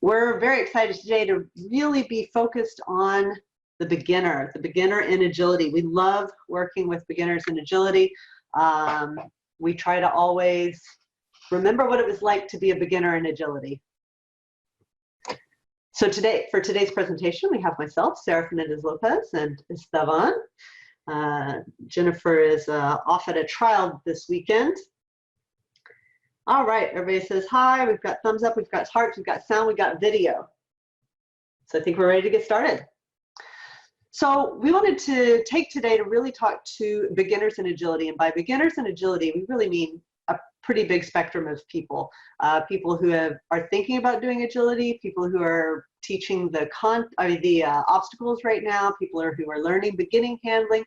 We're very excited today to really be focused on the beginner in agility. We love working with beginners in agility. We try to always remember what it was like to be a beginner in agility. So today, for today's presentation, we have myself, Sarah Fernandez-Lopez, and Esteban. Jennifer is off at a trial this weekend. All right, everybody says hi. We've got thumbs up, we've got hearts, we've got sound, we've got video. So I think we're ready to get started. So we wanted to take today to really talk to beginners in agility. And by beginners in agility, we really mean a pretty big spectrum of people. People who are thinking about doing agility, people who are teaching the obstacles right now, people who are learning beginning handling,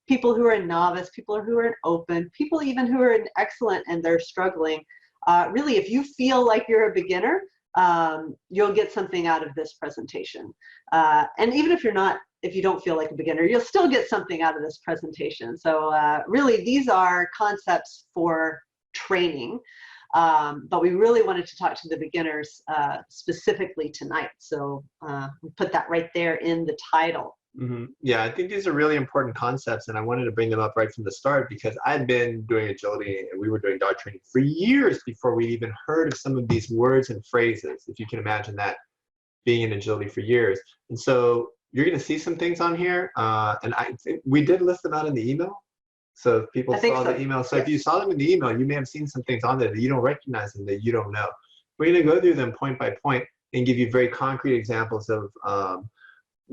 people who are in novice, people who are in open, people even who are in excellent and they're struggling. Really, if you feel like you're a beginner, you'll get something out of this presentation. And even if you don't feel like a beginner, you'll still get something out of this presentation. So really, these are concepts for training, but we really wanted to talk to the beginners specifically tonight. So we put that right there in the title. Mm-hmm. Yeah, I think these are really important concepts, and I wanted to bring them up right from the start because I'd been doing agility and we were doing dog training for years before we'd even heard of some of these words and phrases, if you can imagine that, being in agility for years. And so you're going to see some things on here, and I think we did list them out in the email. So if people saw the email, so yes. If you saw them in the email, you may have seen some things on there that you don't recognize and that you don't know. We're going to go through them point by point and give you very concrete examples of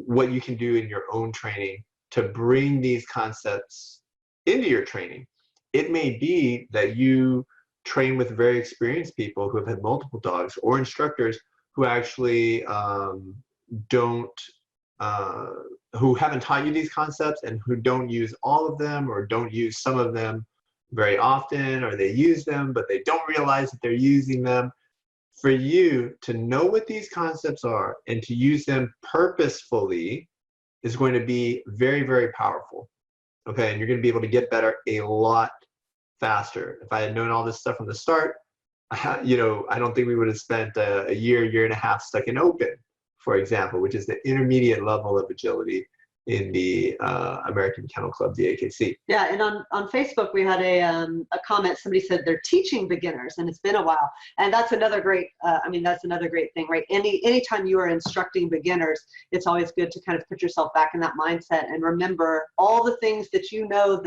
what you can do in your own training to bring these concepts into your training. It may be that you train with very experienced people who have had multiple dogs, or instructors who actually who haven't taught you these concepts and who don't use all of them or don't use some of them very often, or they use them but they don't realize that they're using them. For you to know what these concepts are and to use them purposefully is going to be very, very powerful. Okay, and you're going to be able to get better a lot faster. If I had known all this stuff from the start, I don't think we would have spent a year and a half stuck in open, for example, which is the intermediate level of agility in the American Kennel Club, the AKC. Yeah, and on Facebook we had a comment. Somebody said they're teaching beginners, and it's been a while. And that's another great. That's another great thing, right? Anytime you are instructing beginners, it's always good to kind of put yourself back in that mindset and remember all the things that you know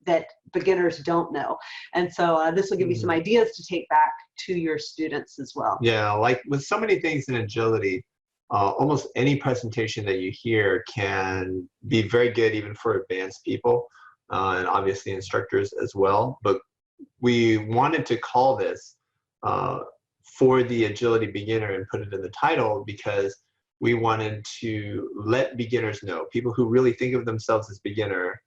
that beginners don't know. And so this will give you some ideas to take back to your students as well. Yeah, like with so many things in agility. Almost any presentation that you hear can be very good even for advanced people and obviously instructors as well. But we wanted to call this for the agility beginner and put it in the title because we wanted to let beginners know, people who really think of themselves as beginner,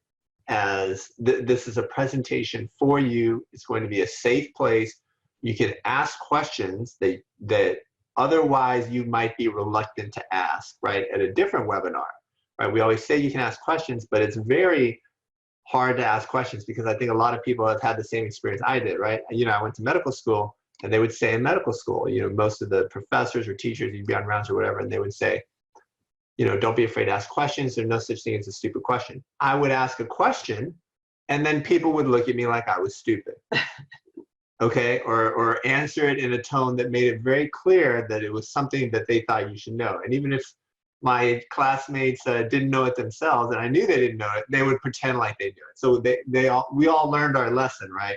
as this is a presentation for you. It's going to be a safe place. You can ask questions that otherwise you might be reluctant to ask, right, at a different webinar, right? We always say you can ask questions, but it's very hard to ask questions because I think a lot of people have had the same experience I did, right? I went to medical school, and they would say in medical school, most of the professors or teachers, you'd be on rounds or whatever, and they would say, don't be afraid to ask questions. There's no such thing as a stupid question. I would ask a question, and then people would look at me like I was stupid. Okay, or answer it in a tone that made it very clear that it was something that they thought you should know. And even if my classmates didn't know it themselves, and I knew they didn't know it, they would pretend like they knew it. So we all learned our lesson, right?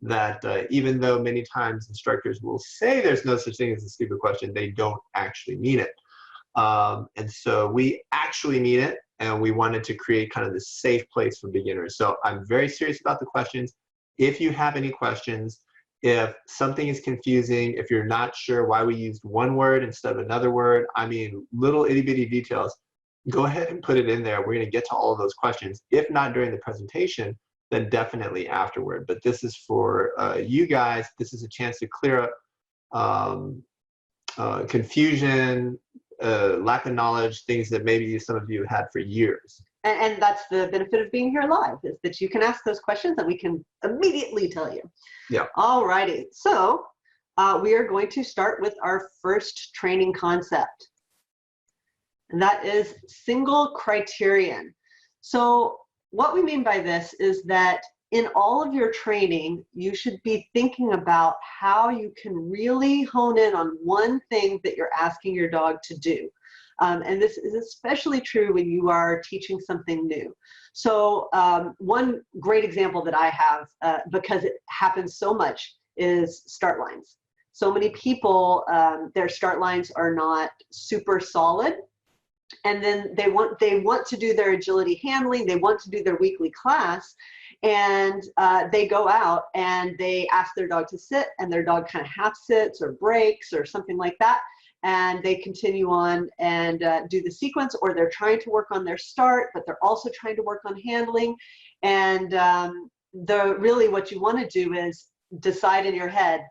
That even though many times instructors will say there's no such thing as a stupid question, they don't actually mean it. And so we actually mean it, and we wanted to create kind of this safe place for beginners. So I'm very serious about the questions. If you have any questions, if something is confusing, if you're not sure why we used one word instead of another word, little itty bitty details, go ahead and put it in there. We're going to get to all of those questions. If not during the presentation, then definitely afterward. But this is for you guys. This is a chance to clear up confusion, lack of knowledge, things that maybe some of you had for years. And that's the benefit of being here live, is that you can ask those questions and we can immediately tell you. Yeah. All righty. So we are going to start with our first training concept. And that is single criterion. So what we mean by this is that in all of your training, you should be thinking about how you can really hone in on one thing that you're asking your dog to do. And this is especially true when you are teaching something new. So one great example that I have, because it happens so much, is start lines. So many people, their start lines are not super solid. And then they want to do their agility handling, they want to do their weekly class, and they go out and they ask their dog to sit, and their dog kind of half sits or breaks or something like that, and they continue on and do the sequence, or they're trying to work on their start, but they're also trying to work on handling. And really what you want to do is decide in your head,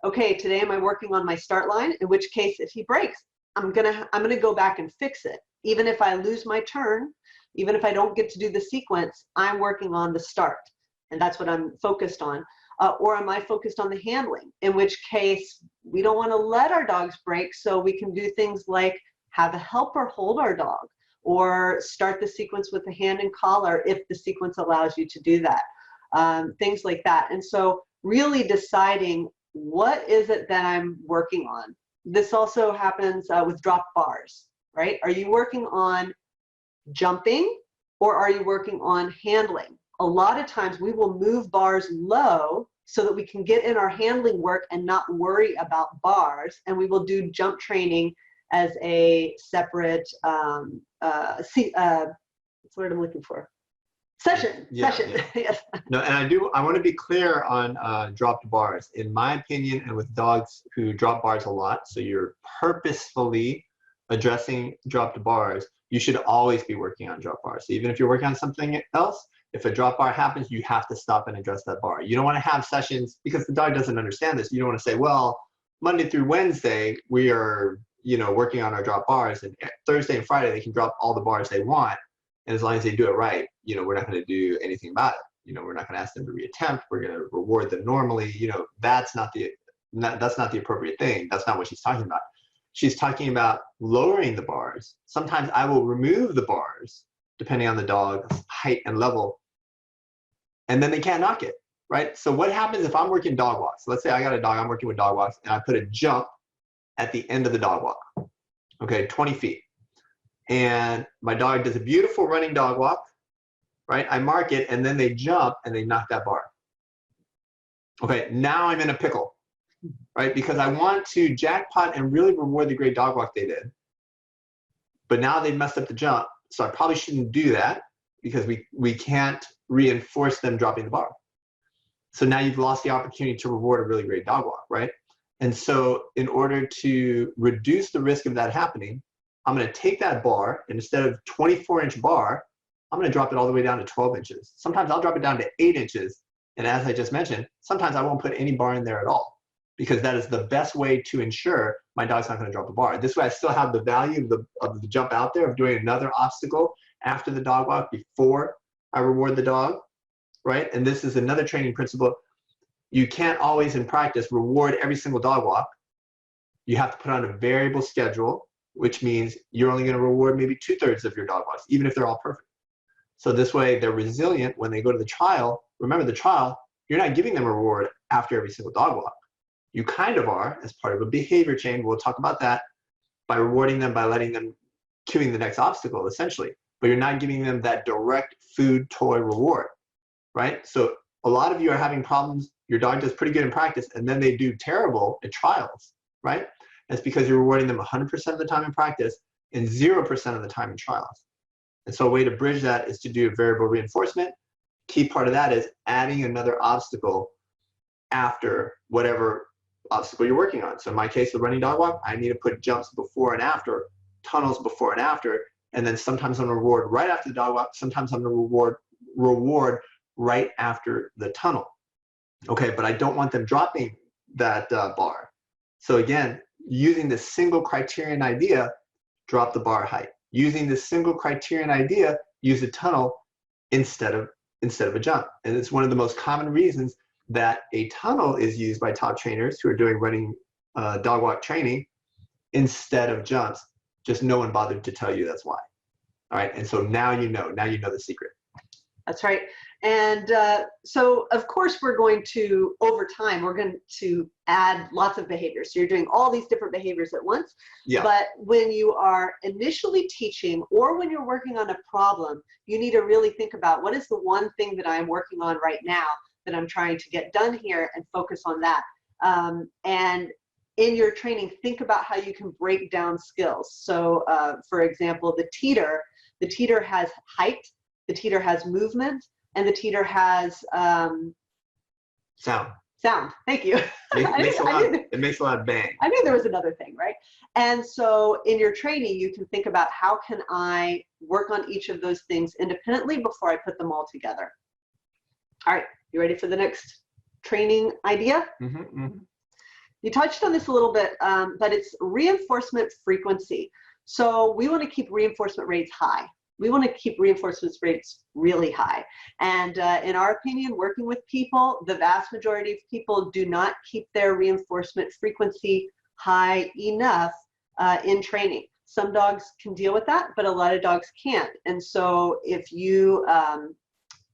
okay, today am I working on my start line? In which case, if he breaks, I'm gonna go back and fix it. Even if I lose my turn, even if I don't get to do the sequence, I'm working on the start, and that's what I'm focused on. Or am I focused on the handling? In which case, we don't want to let our dogs break, so we can do things like have a helper hold our dog, or start the sequence with the hand and collar if the sequence allows you to do that. Things like that. And so really deciding what is it that I'm working on. This also happens with drop bars, right? Are you working on jumping, or are you working on handling? A lot of times we will move bars low so that we can get in our handling work and not worry about bars, and we will do jump training as a separate, what's the word I'm looking for? Session. Yeah. Yes. No, and I want to be clear on dropped bars. In my opinion, and with dogs who drop bars a lot, so you're purposefully addressing dropped bars, you should always be working on drop bars. So even if you're working on something else, if a drop bar happens, you have to stop and address that bar. You don't want to have sessions, because the dog doesn't understand this. You don't want to say, well, Monday through Wednesday, we are, working on our drop bars, and Thursday and Friday, they can drop all the bars they want. And as long as they do it right, we're not going to do anything about it. We're not going to ask them to reattempt. We're going to reward them normally. That's not the appropriate thing. That's not what she's talking about. She's talking about lowering the bars. Sometimes I will remove the bars depending on the dog's height and level, and then they can't knock it, right? So what happens if I'm working dog walks? Let's say I got a dog, I'm working with dog walks, and I put a jump at the end of the dog walk, okay, 20 feet. And my dog does a beautiful running dog walk, right? I mark it, and then they jump and they knock that bar. Okay, now I'm in a pickle, right? Because I want to jackpot and really reward the great dog walk they did. But now they messed up the jump, so I probably shouldn't do that, because we can't reinforce them dropping the bar. So now you've lost the opportunity to reward a really great dog walk, right? And so in order to reduce the risk of that happening, I'm going to take that bar, and instead of 24-inch bar, I'm going to drop it all the way down to 12 inches. Sometimes I'll drop it down to 8 inches. And as I just mentioned, sometimes I won't put any bar in there at all, because that is the best way to ensure my dog's not going to drop the bar. This way I still have the value of the jump out there, of doing another obstacle after the dog walk before I reward the dog, right? And this is another training principle. You can't always in practice reward every single dog walk. You have to put on a variable schedule, which means you're only going to reward maybe 2/3 of your dog walks, even if they're all perfect. So this way they're resilient when they go to the trial. Remember, the trial, you're not giving them a reward after every single dog walk. You kind of are, as part of a behavior chain. We'll talk about that, by rewarding them, by letting them queuing the next obstacle, essentially. But you're not giving them that direct food toy reward, right? So a lot of you are having problems. Your dog does pretty good in practice, and then they do terrible at trials, right? That's because you're rewarding them 100% of the time in practice and 0% of the time in trials. And so a way to bridge that is to do variable reinforcement. Key part of that is adding another obstacle after whatever obstacle you're working on. So in my case, the running dog walk, I need to put jumps before and after, tunnels before and after, and then sometimes I'm going to reward right after the dog walk, sometimes I'm going to reward right after the tunnel. Okay, but I don't want them dropping that bar. So again, using the single criterion idea, drop the bar height. Using the single criterion idea, use a tunnel instead of a jump. And it's one of the most common reasons that a tunnel is used by top trainers who are doing running dog walk training instead of jumps. Just no one bothered to tell you that's why. All right, and so now you know the secret. That's right. And so, of course, we're going to, over time, we're going to add lots of behaviors. So you're doing all these different behaviors at once. Yeah. But when you are initially teaching or when you're working on a problem, you need to really think about what is the one thing that I'm working on right now that I'm trying to get done here and focus on that. And in your training, think about how you can break down skills. So, for example, the teeter has height, the teeter has movement, and the teeter has sound. Thank you. It makes a lot of bang. I knew there was another thing, right? And so in your training, you can think about how can I work on each of those things independently before I put them all together. All right, you ready for the next training idea? Mm-hmm, mm-hmm. You touched on this a little bit, but it's reinforcement frequency. So we want to keep reinforcement rates high. We want to keep reinforcement rates really high. And in our opinion, working with people, the vast majority of people do not keep their reinforcement frequency high enough in training. Some dogs can deal with that, but a lot of dogs can't. And so if you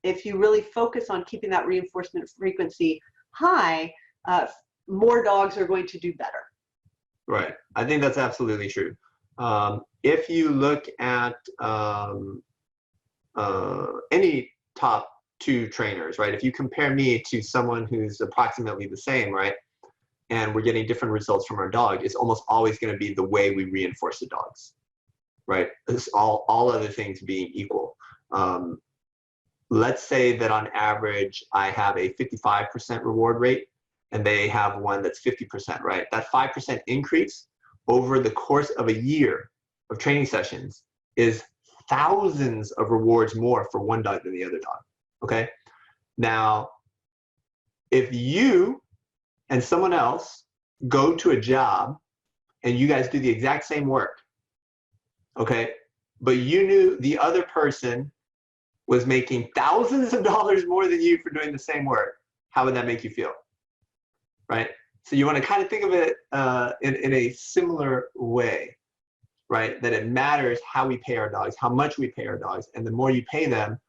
really focus on keeping that reinforcement frequency high, more dogs are going to do better. Right. I think that's absolutely true. If you look at any top 2 trainers, right? If you compare me to someone who's approximately the same, right? And we're getting different results from our dog, it's almost always going to be the way we reinforce the dogs, right? It's all other things being equal. Let's say that on average, I have a 55% reward rate and they have one that's 50%, right? That 5% increase over the course of a year of training sessions is thousands of rewards more for one dog than the other dog, okay? Now, if you and someone else go to a job and you guys do the exact same work, okay, but you knew the other person was making thousands of dollars more than you for doing the same work, how would that make you feel, right? So you want to kind of think of it in a similar way, right? That it matters how we pay our dogs, how much we pay our dogs, and the more you pay them,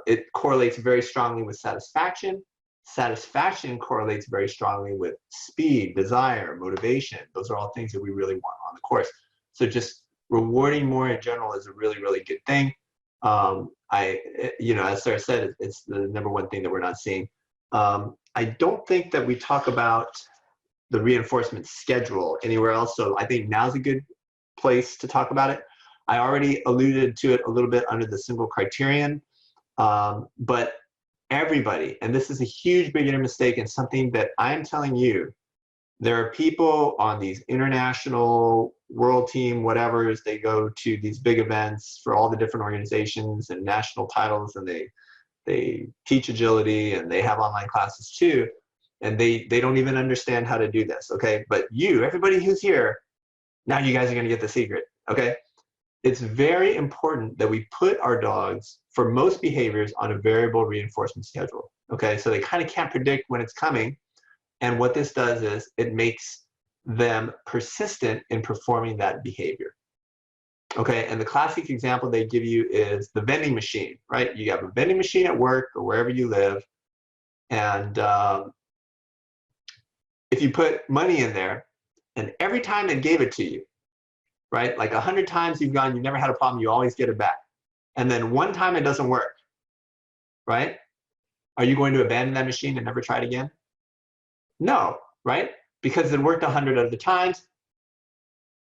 it correlates very strongly with satisfaction. Satisfaction correlates very strongly with speed, desire, motivation. Those are all things that we really want on the course. So just rewarding more in general is a really, really good thing. As Sarah said, it's the #1 thing that we're not seeing. I don't think that we talk about the reinforcement schedule anywhere else, so I think now's a good place to talk about it. I already alluded to it a little bit under the single criterion, but everybody, and this is a huge beginner mistake and something that I'm telling you, there are people on these international world team whatevers, they go to these big events for all the different organizations and national titles, and they teach agility and they have online classes too, and they don't even understand how to do this, okay? But everybody who's here, now you guys are gonna get the secret, okay? It's very important that we put our dogs, for most behaviors, on a variable reinforcement schedule, okay? So they kind of can't predict when it's coming, and what this does is it makes them persistent in performing that behavior. Okay, and the classic example they give you is the vending machine, right? You have a vending machine at work or wherever you live, and if you put money in there, and every time it gave it to you, right? Like 100 times you've gone, you never had a problem, you always get it back. And then one time it doesn't work, right? Are you going to abandon that machine and never try it again? No, right? Because it worked 100 other times,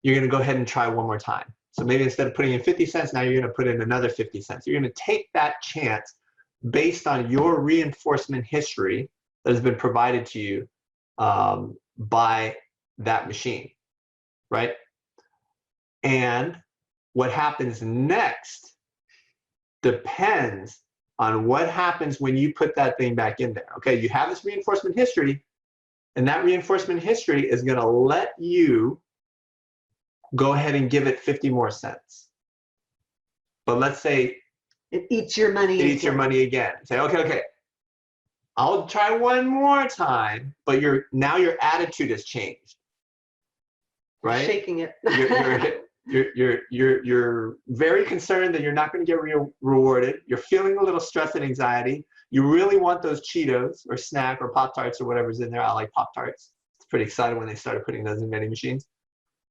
you're gonna go ahead and try one more time. So maybe instead of putting in 50 cents, now you're gonna put in another 50 cents. You're gonna take that chance based on your reinforcement history that has been provided to you by that machine, right? And what happens next depends on what happens when you put that thing back in there. Okay, you have this reinforcement history, and that reinforcement history is gonna let you go ahead and give it 50 more cents. But let's say it eats your money. It eats your money again. Say, okay, I'll try one more time, but now your attitude has changed, right? Shaking it. You're very concerned that you're not going to get rewarded. You're feeling a little stress and anxiety. You really want those Cheetos or snack or Pop-Tarts or whatever's in there. I like Pop-Tarts. It's pretty exciting when they started putting those in vending machines.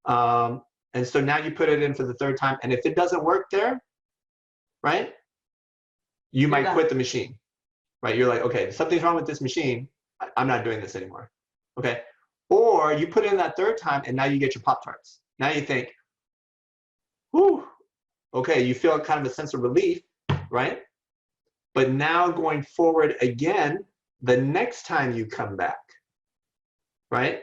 And so now you put it in for the third time, and if it doesn't work there, right, you might quit the machine, right? You're like, okay, something's wrong with this machine. I'm not doing this anymore, okay? Or you put it in that third time, and now you get your Pop-Tarts. Now you think, whew, okay, you feel kind of a sense of relief, right? But now going forward again, the next time you come back, right?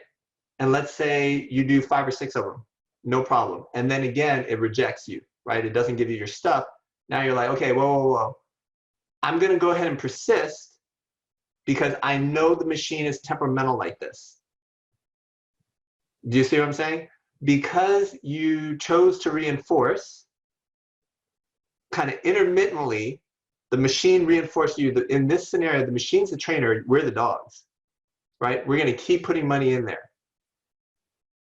And let's say you do 5 or 6 of them, no problem. And then again, it rejects you, right? It doesn't give you your stuff. Now you're like, okay, whoa. I'm gonna go ahead and persist because I know the machine is temperamental like this. Do you see what I'm saying? Because you chose to reinforce, kind of intermittently, the machine reinforced you. In this scenario, the machine's the trainer, we're the dogs, right? We're gonna keep putting money in there,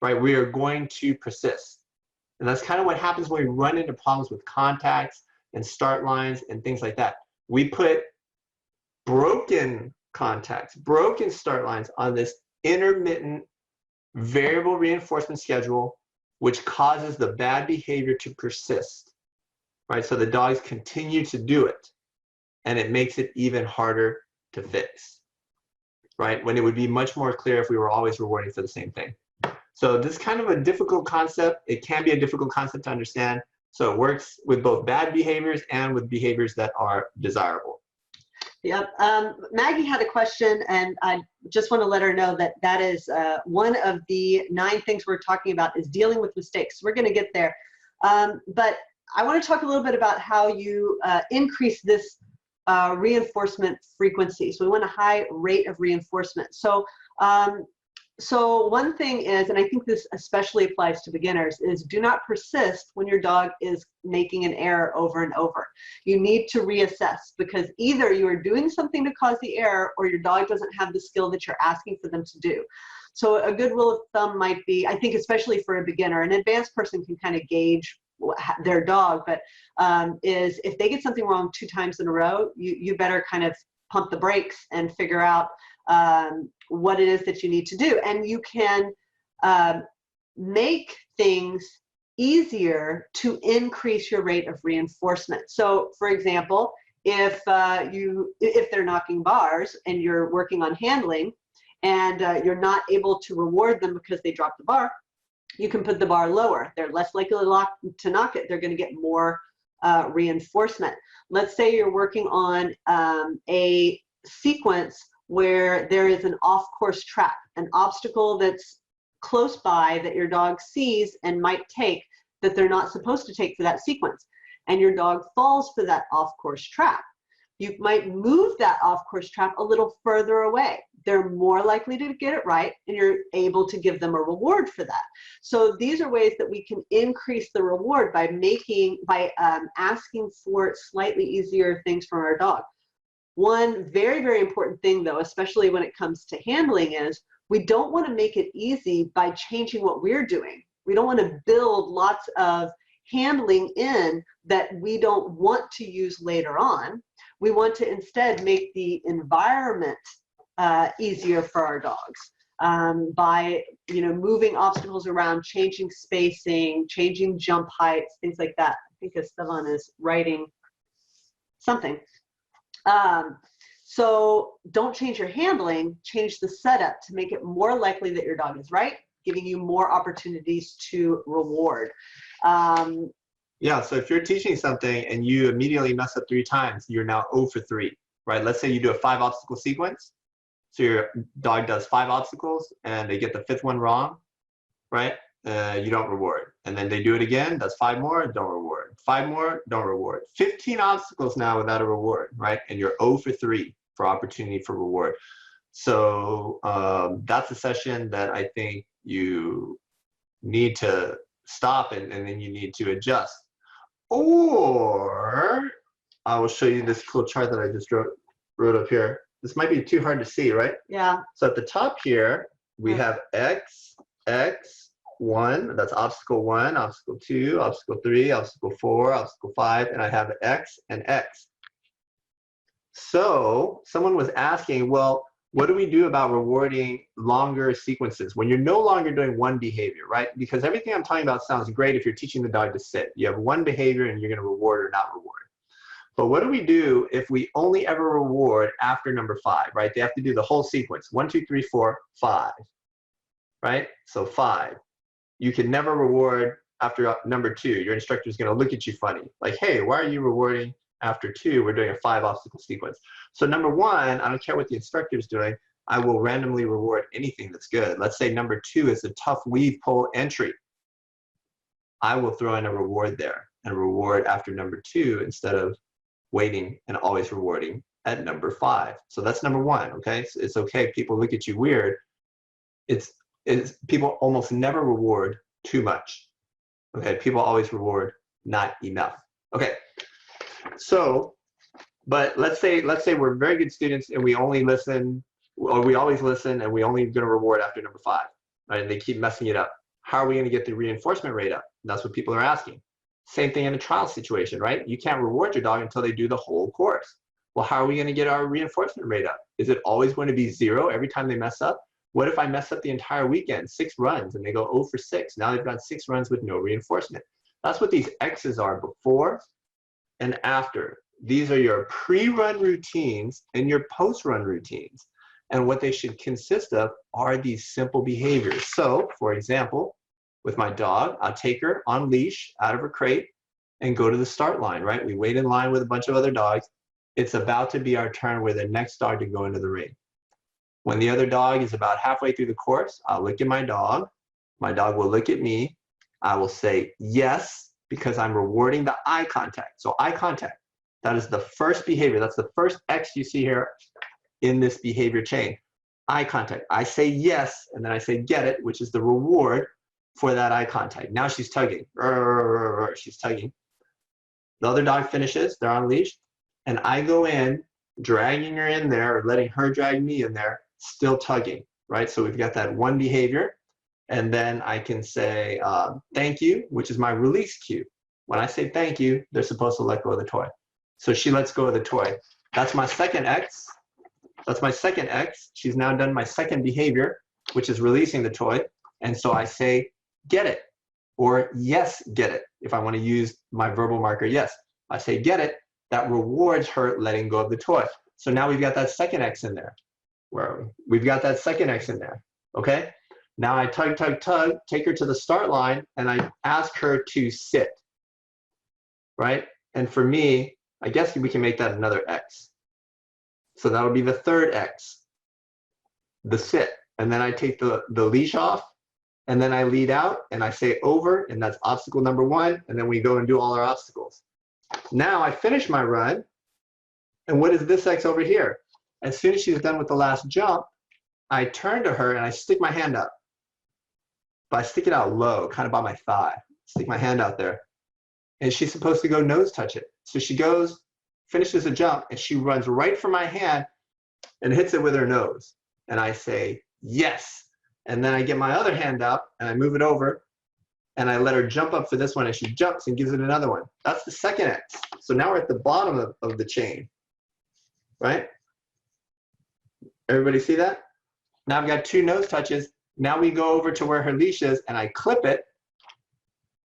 right? We are going to persist. And that's kind of what happens when we run into problems with contacts and start lines and things like that. We put broken contacts, broken start lines on this intermittent variable reinforcement schedule, which causes the bad behavior to persist, right? So the dogs continue to do it, and it makes it even harder to fix, right? When it would be much more clear if we were always rewarding for the same thing. So this is kind of a difficult concept. It can be a difficult concept to understand. So it works with both bad behaviors and with behaviors that are desirable. Yep. Maggie had a question, and I just want to let her know that that is one of the 9 things we're talking about is dealing with mistakes. We're going to get there. But I want to talk a little bit about how you increase this reinforcement frequency. So we want a high rate of reinforcement. So one thing is, and I think this especially applies to beginners, is do not persist when your dog is making an error over and over. You need to reassess, because either you are doing something to cause the error or your dog doesn't have the skill that you're asking for them to do. So a good rule of thumb might be, I think especially for a beginner, an advanced person can kind of gauge their dog, but is if they get something wrong 2 times in a row, you better kind of pump the brakes and figure out what it is that you need to do. And you can make things easier to increase your rate of reinforcement. So for example, if they're knocking bars and you're working on handling and you're not able to reward them because they dropped the bar, you can put the bar lower. They're less likely to knock it. They're going to get more reinforcement. Let's say you're working on a sequence where there is an off-course trap, an obstacle that's close by that your dog sees and might take that they're not supposed to take for that sequence, and your dog falls for that off-course trap. You might move that off-course trap a little further away. They're more likely to get it right, and you're able to give them a reward for that. So these are ways that we can increase the reward by asking for slightly easier things from our dog. One very, very important thing, though, especially when it comes to handling, is we don't want to make it easy by changing what we're doing. We don't want to build lots of handling in that we don't want to use later on. We want to instead make the environment easier for our dogs by moving obstacles around, changing spacing, changing jump heights, things like that. I think Esteban is writing something. So don't change your handling, change the setup to make it more likely that your dog is right, giving you more opportunities to reward. Yeah, so if you're teaching something and you immediately mess up 3 times, you're now 0 for 3, right? Let's say you do a 5 obstacle sequence. So your dog does 5 obstacles and they get the 5th one wrong, right? You don't reward. And then they do it again, does 5 more, don't reward. 5 more, don't reward. 15 obstacles now without a reward, right? And you're 0 for 3 for opportunity for reward. So that's a session that I think you need to stop and then you need to adjust. Or I will show you this cool chart that I just wrote up here. this might be too hard to see, right? Yeah. So at the top here, we Right. have X, X, 1, that's obstacle 1, obstacle 2, obstacle 3, obstacle 4, obstacle 5, and I have X and X. So someone was asking, well, what do we do about rewarding longer sequences when you're no longer doing one behavior, right? Because everything I'm talking about sounds great if you're teaching the dog to sit. You have one behavior and you're going to reward or not reward. But what do we do if we only ever reward after number 5, right? They have to do the whole sequence, 1, 2, 3, 4, 5, right? So 5. You can never reward after number 2. Your instructor is going to look at you funny, like, hey, why are you rewarding after 2? We're doing a 5 obstacle sequence. So number 1, I don't care what the instructor is doing, I will randomly reward anything that's good. Let's say number 2 is a tough weave pull entry. I will throw in a reward there and reward after number 2 instead of waiting and always rewarding at number 5. So that's number 1, okay? So it's okay if people look at you weird. It's people almost never reward too much, okay? People always reward not enough, okay? So, but let's say we're very good students and we only listen, or we always listen and we only going to reward after number 5, right? And they keep messing it up. How are we going to get the reinforcement rate up? That's what people are asking. Same thing in a trial situation, right? You can't reward your dog until they do the whole course. Well, how are we going to get our reinforcement rate up? Is it always going to be 0 every time they mess up? What if I mess up the entire weekend, 6 runs, and they go 0 for 6? Now they've got 6 runs with no reinforcement. That's what these X's are, before and after. These are your pre-run routines and your post-run routines. And what they should consist of are these simple behaviors. So, for example, with my dog, I'll take her on leash out of her crate and go to the start line, right? We wait in line with a bunch of other dogs. It's about to be our turn. We're the next dog to go into the ring. When the other dog is about halfway through the course, I'll look at my dog. My dog will look at me. I will say yes, because I'm rewarding the eye contact. So eye contact, that is the first behavior. That's the first X you see here in this behavior chain. Eye contact. I say yes, and then I say get it, which is the reward for that eye contact. Now she's tugging. She's tugging. The other dog finishes. They're on leash. And I go in, dragging her in there, or letting her drag me in there, still tugging, right? So we've got that one behavior. And then I can say thank you, which is my release cue. When I say thank you, they're supposed to let go of the toy. So she lets go of the toy. That's my second X. That's my second X. She's now done my second behavior, which is releasing the toy. And so I say, get it, or yes, get it. If I want to use my verbal marker, yes, I say get it. That rewards her letting go of the toy. So now we've got that second X in there. Where are we? We've got that second X in there, okay? Now I tug, tug, tug, take her to the start line, and I ask her to sit, right? And for me, I guess we can make that another X. So that'll be the third X, the sit. And then I take the leash off, and then I lead out, and I say over, and that's obstacle number 1, and then we go and do all our obstacles. Now I finish my run, and what is this X over here? As soon as she's done with the last jump, I turn to her and I stick my hand up. But I stick it out low, kind of by my thigh. Stick my hand out there. And she's supposed to go nose touch it. So she goes, finishes a jump, and she runs right for my hand and hits it with her nose. And I say, yes. And then I get my other hand up and I move it over and I let her jump up for this one, and she jumps and gives it another one. That's the second X. So now we're at the bottom of the chain, right? Everybody see that? Now I've got 2 nose touches. Now we go over to where her leash is, and I clip it,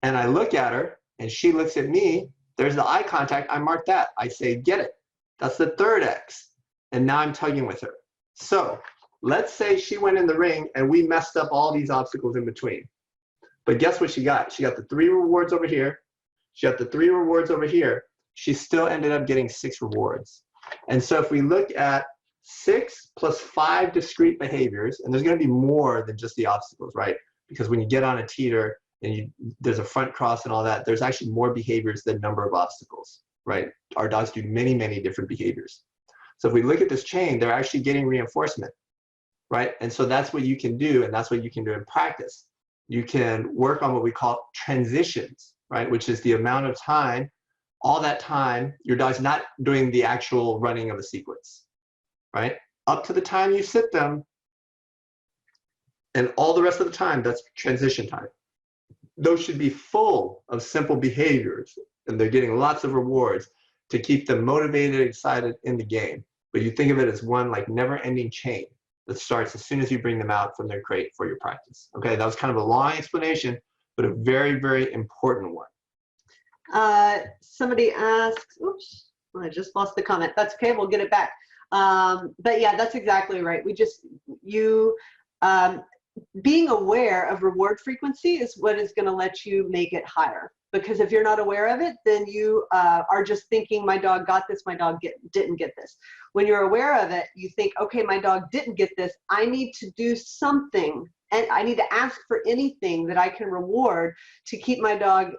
and I look at her, and she looks at me. There's the eye contact. I mark that. I say, get it. That's the third X. And now I'm tugging with her. So let's say she went in the ring, and we messed up all these obstacles in between. But guess what she got? She got the 3 rewards over here. She got the 3 rewards over here. She still ended up getting 6 rewards. And so if we look at 6 plus 5 discrete behaviors, and there's going to be more than just the obstacles, right? Because when you get on a teeter and there's a front cross and all that, there's actually more behaviors than number of obstacles, right? Our dogs do many, many different behaviors. So if we look at this chain, they're actually getting reinforcement, right? And so that's what you can do, and that's what you can do in practice. You can work on what we call transitions, right? Which is the amount of time, all that time, your dog's not doing the actual running of a sequence. right? Up to the time you sit them, and all the rest of the time, that's transition time. Those should be full of simple behaviors, and they're getting lots of rewards to keep them motivated, excited in the game. But you think of it as one like never-ending chain that starts as soon as you bring them out from their crate for your practice. Okay, that was kind of a long explanation, but a very, very important one. Somebody asks, oops, I just lost the comment. That's okay, we'll get it back. But yeah, that's exactly right. Being aware of reward frequency is what is going to let you make it higher. Because if you're not aware of it, then you are just thinking, my dog got this, my dog didn't get this. When you're aware of it, you think, okay, my dog didn't get this. I need to do something, and I need to ask for anything that I can reward to keep my dog,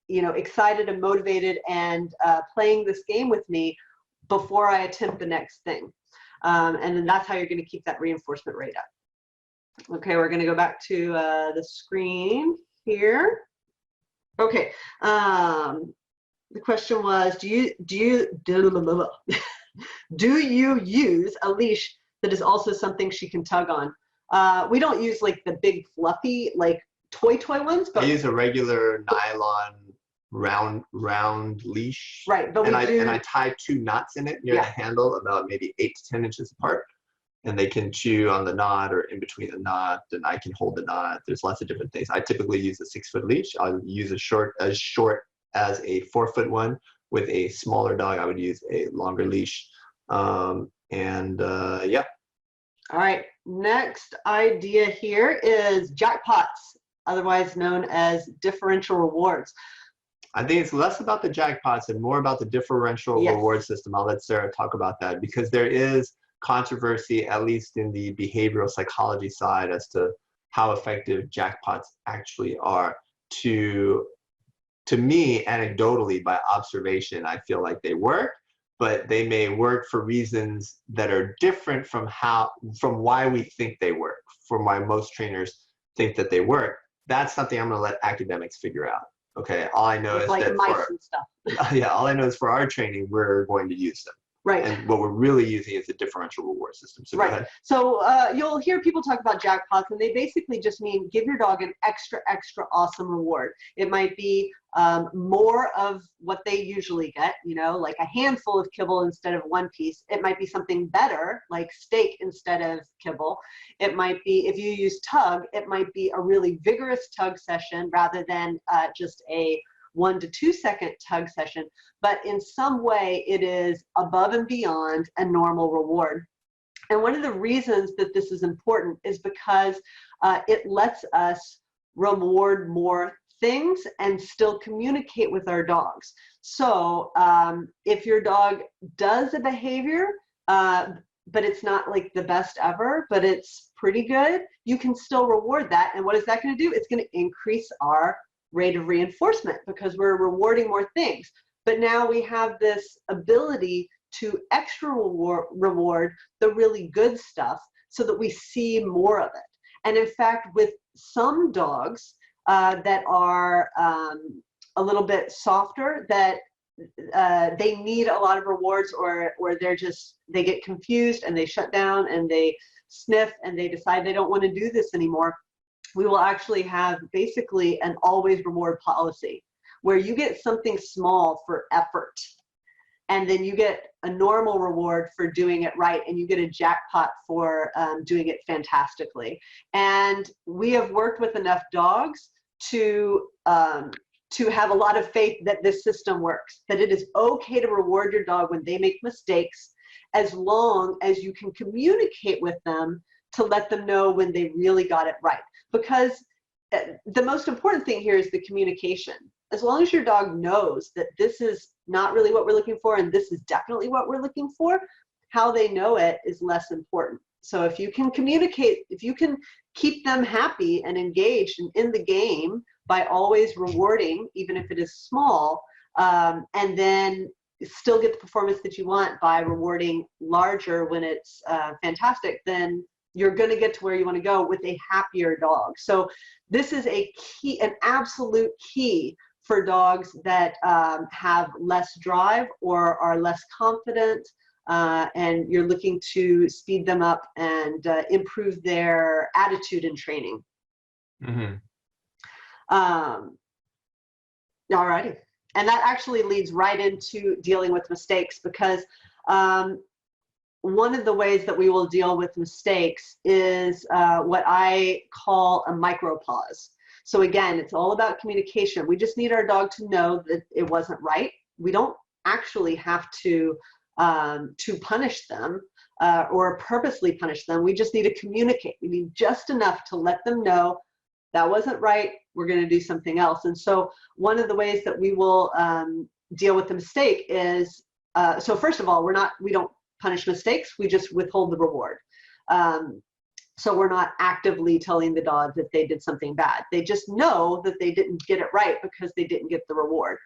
excited and motivated and playing this game with me before I attempt the next thing. And then that's how you're going to keep that reinforcement rate up. Okay, we're going to go back to the screen here. Okay, the question was, do you use a leash that is also something she can tug on? We don't use like the big fluffy like toy ones, but I use a regular nylon round leash. Right, but and I tie 2 knots in it near the handle, about maybe 8 to 10 inches apart. And they can chew on the knot or in between the knot, and I can hold the knot. There's lots of different things. I typically use a 6-foot leash. I'll use as short as a 4-foot one. With a smaller dog, I would use a longer leash. Yeah. All right, next idea here is jackpots, otherwise known as differential rewards. I think it's less about the jackpots and more about the differential reward system. I'll let Sarah talk about that, because there is controversy, at least in the behavioral psychology side, as to how effective jackpots actually are. To me, anecdotally, by observation, I feel like they work, but they may work for reasons that are different from why we think they work, from why most trainers think that they work. That's something I'm going to let academics figure out. Okay, all I know is like that mice and stuff. Yeah, all I know is for our training, we're going to use them. Right. And what we're really using is a differential reward system. So right. Go ahead. So you'll hear people talk about jackpots, and they basically just mean give your dog an extra awesome reward. It might be more of what they usually get, like a handful of kibble instead of 1 piece. It might be something better, like steak instead of kibble. It might be, if you use tug, it might be a really vigorous tug session rather than just a 1 to 2 second tug session, but in some way it is above and beyond a normal reward. And one of the reasons that this is important is because it lets us reward more things and still communicate with our dogs. So if your dog does a behavior, but it's not like the best ever, but it's pretty good, you can still reward that. And what is that going to do? It's going to increase our rate of reinforcement because we're rewarding more things. But now we have this ability to extra reward the really good stuff so that we see more of it. And in fact, with some dogs that are a little bit softer, that they need a lot of rewards, or they get confused and they shut down and they sniff and they decide they don't want to do this anymore, we will actually have basically an always reward policy where you get something small for effort, and then you get a normal reward for doing it right, and you get a jackpot for doing it fantastically. And we have worked with enough dogs to have a lot of faith that this system works, that it is okay to reward your dog when they make mistakes, as long as you can communicate with them to let them know when they really got it right. Because the most important thing here is the communication. As long as your dog knows that this is not really what we're looking for and this is definitely what we're looking for, how they know it is less important. So if you can communicate, if you can keep them happy and engaged and in the game by always rewarding, even if it is small, and then still get the performance that you want by rewarding larger when it's fantastic, then you're going to get to where you want to go with a happier dog. So this is a key, an absolute key for dogs that have less drive or are less confident and you're looking to speed them up and improve their attitude in training. Mm-hmm. All righty. And that actually leads right into dealing with mistakes, because one of the ways that we will deal with mistakes is what I call a micro pause. So again, it's all about communication. We just need our dog to know that it wasn't right. We don't actually have to punish them or purposely punish them. We just need to communicate. We need just enough to let them know that wasn't right. We're going to do something else. And so one of the ways that we will deal with the mistake is, so first of all, we don't punish mistakes. We just withhold the reward. So we're not actively telling the dog that they did something bad. They just know that they didn't get it right because they didn't get the reward.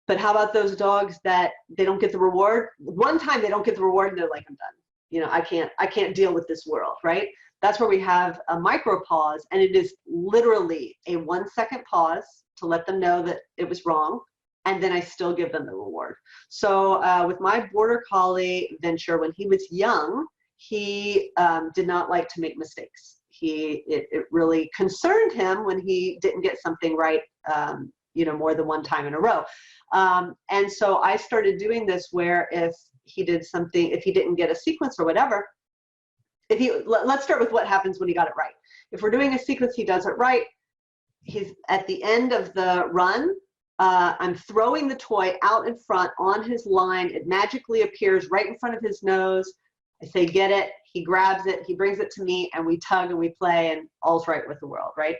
But how about those dogs that they don't get the reward? One time they don't get the reward and they're like, I'm done. You know, I can't deal with this world, right? That's where we have a micro pause, and it is literally a 1 second pause to let them know that it was wrong, and then I still give them the reward. So with my Border Collie venture, when he was young, he did not like to make mistakes. It really concerned him when he didn't get something right, you know, more than one time in a row. And so I started doing this where if he did something, if he didn't get a sequence or whatever, let's start with what happens when he got it right. If we're doing a sequence, he does it right. He's at the end of the run. I'm throwing the toy out in front on his line. It magically appears right in front of his nose. I say, get it. He grabs it. He brings it to me, and we tug and we play, and all's right with the world, right?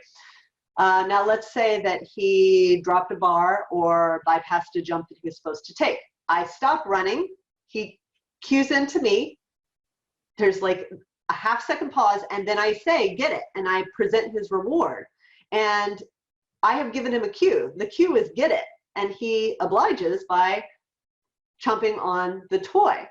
Now let's say that he dropped a bar or bypassed a jump that he was supposed to take. I stop running. He cues into me. There's like a half-second pause, and then I say, get it, and I present his reward. And I have given him a cue. The cue is get it, and he obliges by chomping on the toy.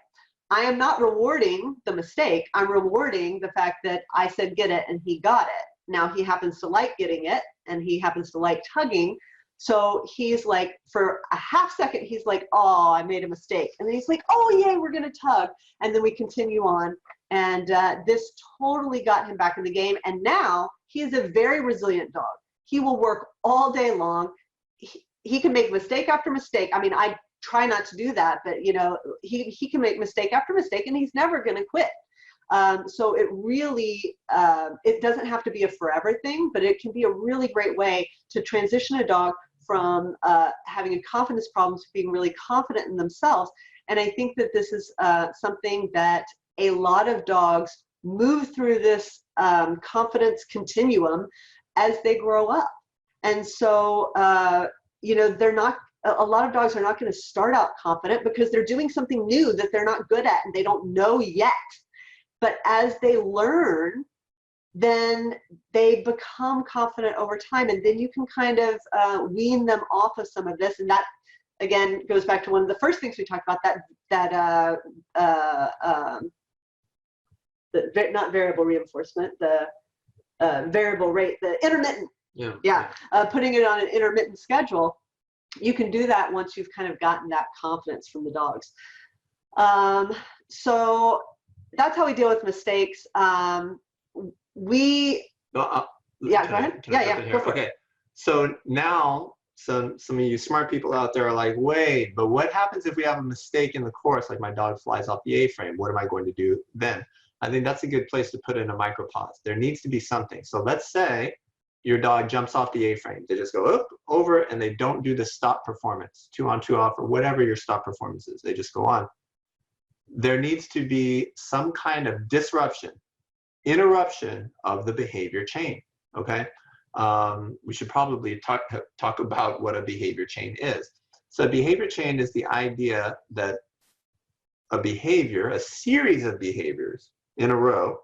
I am not rewarding the mistake. I'm rewarding the fact that I said get it and he got it. Now he happens to like getting it, and he happens to like tugging. So he's like, for a half second, he's like, oh, I made a mistake. And then he's like, oh, yay, we're going to tug. And then we continue on. And this totally got him back in the game. And now he is a very resilient dog. He will work all day long. He can make mistake after mistake. I mean, I try not to do that, but you know, he can make mistake after mistake, and he's never going to quit. So it really, it doesn't have to be a forever thing, but it can be a really great way to transition a dog from having a confidence problem to being really confident in themselves. And I think that this is something that a lot of dogs move through this confidence continuum as they grow up. And so, you know, a lot of dogs are not going to start out confident because they're doing something new that they're not good at and they don't know yet. But as they learn, then they become confident over time, and then you can kind of wean them off of some of this. And that, again, goes back to one of the first things we talked about, not variable reinforcement, the variable rate, the intermittent. Yeah. Putting it on an intermittent schedule. You can do that once you've kind of gotten that confidence from the dogs. So that's how we deal with mistakes. Yeah, go ahead. Go for it. So now, some of you smart people out there are like, wait, but what happens if we have a mistake in the course, like my dog flies off the A-frame? What am I going to do then? I think that's a good place to put in a micropause. There needs to be something. So let's say your dog jumps off the A-frame. They just go up, over, and they don't do the stop performance, 2 on, 2 off, or whatever your stop performance is. They just go on. There needs to be some kind of disruption, interruption of the behavior chain, okay? We should probably talk about what a behavior chain is. So a behavior chain is the idea that a behavior, a series of behaviors in a row,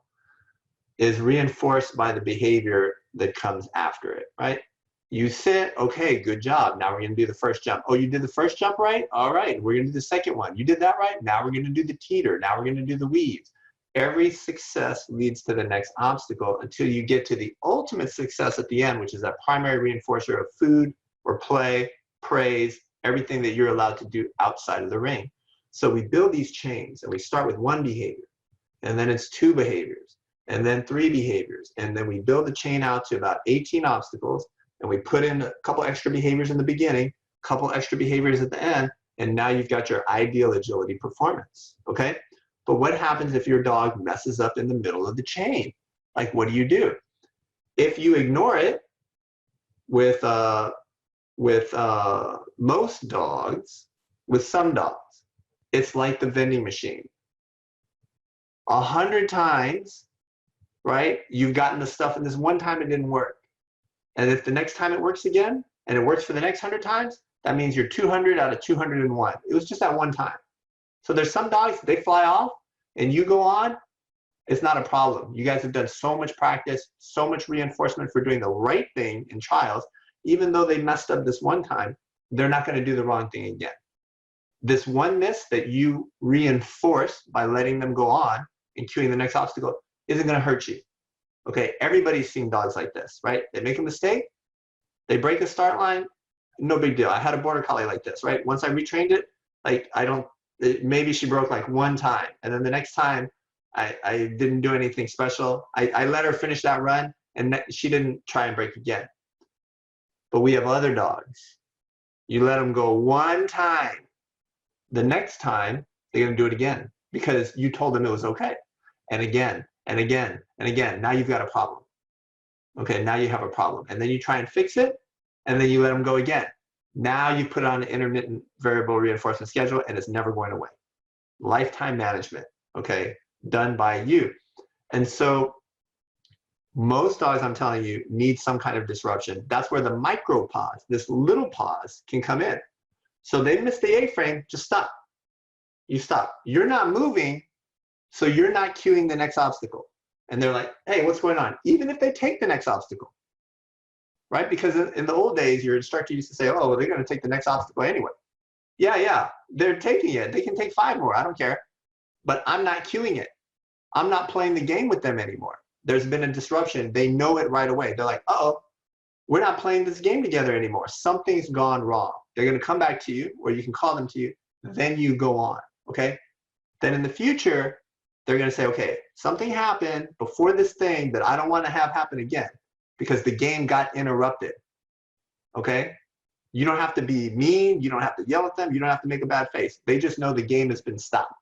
is reinforced by the behavior that comes after it, right? You sit, okay, good job. Now we're going to do the first jump. Oh, you did the first jump right? All right, we're going to do the second one. You did that right? Now we're going to do the teeter. Now we're going to do the weaves. Every success leads to the next obstacle until you get to the ultimate success at the end, which is that primary reinforcer of food or play, praise, everything that you're allowed to do outside of the ring. So we build these chains, and we start with one behavior, and then it's 2 behaviors, and then 3 behaviors, and then we build the chain out to about 18 obstacles, and we put in a couple extra behaviors in the beginning, a couple extra behaviors at the end, and now you've got your ideal agility performance, okay? But what happens if your dog messes up in the middle of the chain? Like, what do? If you ignore it, with most dogs, with some dogs, it's like the vending machine. 100 times, right, you've gotten the stuff, and this one time it didn't work. And if the next time it works again, and it works for the next 100 times, that means you're 200 out of 201. It was just that one time. So there's some dogs, they fly off, and you go on, it's not a problem. You guys have done so much practice, so much reinforcement for doing the right thing in trials. Even though they messed up this one time, they're not going to do the wrong thing again. This one miss that you reinforce by letting them go on and queuing the next obstacle isn't going to hurt you. Okay, everybody's seen dogs like this, right? They make a mistake, they break a start line, no big deal. I had a border collie like this, right? Once I retrained it, like maybe she broke like one time, and then the next time I didn't do anything special. I let her finish that run, and she didn't try and break again. But we have other dogs. You let them go one time. The next time, they're going to do it again because you told them it was okay. And again, and again, and again. Now you've got a problem. Okay, now you have a problem. And then you try and fix it, and then you let them go again. Now you put it on an intermittent variable reinforcement schedule, and it's never going away. Lifetime management, okay, done by you. And so most dogs, I'm telling you, need some kind of disruption. That's where the micro pause, this little pause, can come in. So they miss the A-frame, just stop. You stop. You're not moving, so you're not cueing the next obstacle. And they're like, hey, what's going on? Even if they take the next obstacle, right? Because in the old days, your instructor used to say, oh, well, they're going to take the next obstacle anyway. Yeah, they're taking it. They can take 5 more. I don't care. But I'm not cueing it. I'm not playing the game with them anymore. There's been a disruption. They know it right away. They're like, uh-oh, we're not playing this game together anymore. Something's gone wrong. They're going to come back to you, or you can call them to you. Then you go on, okay? Then in the future, they're going to say, okay, something happened before this thing that I don't want to have happen again because the game got interrupted, okay? You don't have to be mean. You don't have to yell at them. You don't have to make a bad face. They just know the game has been stopped,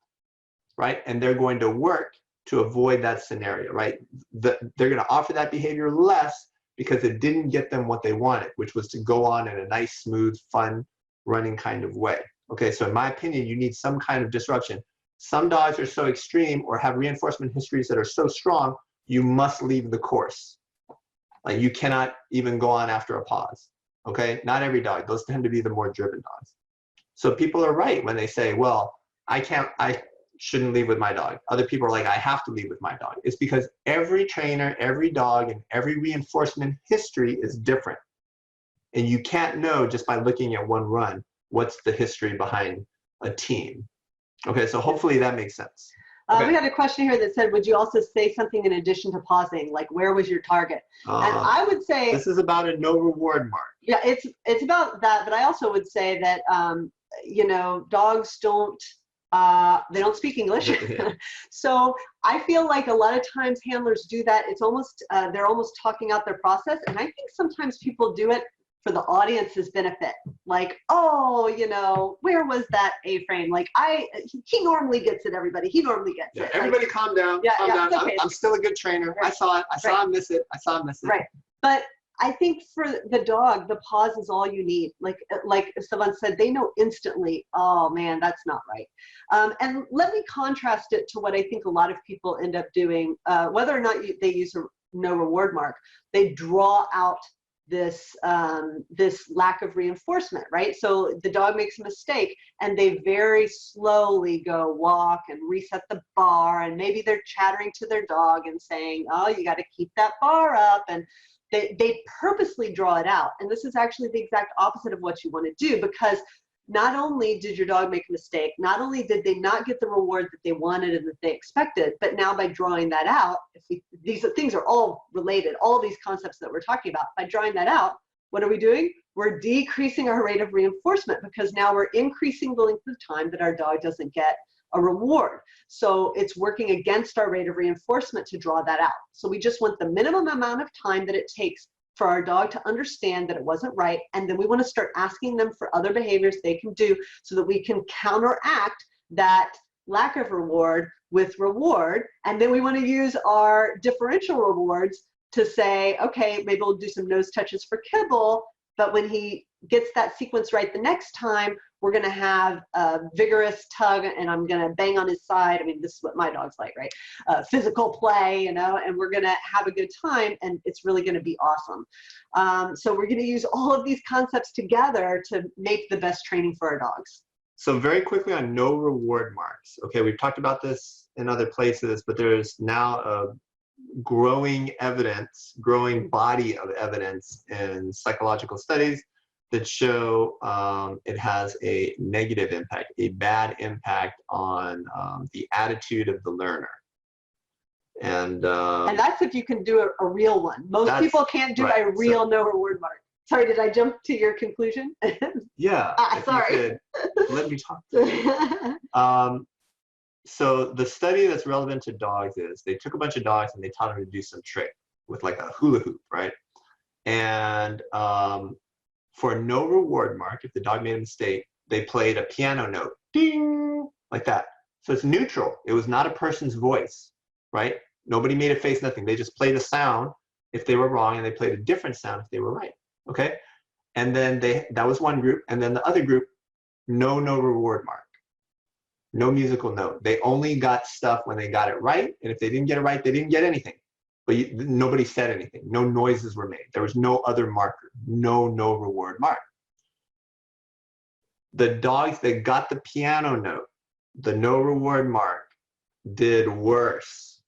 right? And they're going to work to avoid that scenario, right? They're going to offer that behavior less because it didn't get them what they wanted, which was to go on in a nice, smooth, fun, running kind of way. Okay, so in my opinion, you need some kind of disruption. Some dogs are so extreme or have reinforcement histories that are so strong, you must leave the course. Like you cannot even go on after a pause, okay? Not every dog, those tend to be the more driven dogs. So people are right when they say, well, I shouldn't leave with my dog. Other people are like, I have to leave with my dog. It's because every trainer, every dog, and every reinforcement history is different. And you can't know just by looking at one run what's the history behind a team. Okay, so hopefully that makes sense. Okay. We had a question here that said, would you also say something in addition to pausing, like where was your target? And I would say this is about a no reward mark. Yeah, it's about that, but I also would say that you know, dogs don't they don't speak English. So I feel like a lot of times handlers do that. It's almost they're almost talking out their process, and I think sometimes people do it for the audience's benefit. Like, oh, you know, where was that A-frame? Like, he normally gets it, everybody. He normally gets it. Everybody like, calm down. Yeah, calm down. Okay. I'm still a good trainer. Right. I saw it. I saw him miss it. I saw him miss it. Right. But I think for the dog, the pause is all you need. Like someone said, they know instantly, oh man, that's not right. And let me contrast it to what I think a lot of people end up doing, whether or not they use a no reward mark. They draw out this lack of reinforcement, right? So the dog makes a mistake and they very slowly go walk and reset the bar, and maybe they're chattering to their dog and saying, oh, you got to keep that bar up, and they purposely draw it out. And this is actually the exact opposite of what you want to do, because not only did your dog make a mistake, not only did they not get the reward that they wanted and that they expected, but now by drawing that out, these things are all related, all these concepts that we're talking about, by drawing that out, what are we doing? We're decreasing our rate of reinforcement because now we're increasing the length of time that our dog doesn't get a reward. So it's working against our rate of reinforcement to draw that out. So we just want the minimum amount of time that it takes for our dog to understand that it wasn't right. And then we want to start asking them for other behaviors they can do so that we can counteract that lack of reward with reward. And then we want to use our differential rewards to say, okay, maybe we'll do some nose touches for kibble, but when he gets that sequence right the next time, we're going to have a vigorous tug and I'm going to bang on his side. I mean, this is what my dog's like, right? Physical play, you know, and we're going to have a good time and it's really going to be awesome. So we're going to use all of these concepts together to make the best training for our dogs. So very quickly on no reward marks. Okay, we've talked about this in other places, but there's now a growing body of evidence in psychological studies that show it has a negative impact, a bad impact on the attitude of the learner. And that's if you can do a real one. Most people can't do a real no reward mark. Sorry, did I jump to your conclusion? Yeah. Sorry. Let me talk to you. So the study that's relevant to dogs is they took a bunch of dogs and they taught them to do some trick with like a hula hoop, right? And for no reward mark, if the dog made a mistake, they played a piano note, ding, like that. So it's neutral. It was not a person's voice, right? Nobody made a face, nothing. They just played a sound if they were wrong and they played a different sound if they were right, okay? And then that was one group. And then the other group, no reward mark. No musical note. They only got stuff when they got it right. And if they didn't get it right, they didn't get anything. But nobody said anything. No noises were made. There was no other marker. No reward mark. The dogs that got the piano note, the no reward mark, did worse,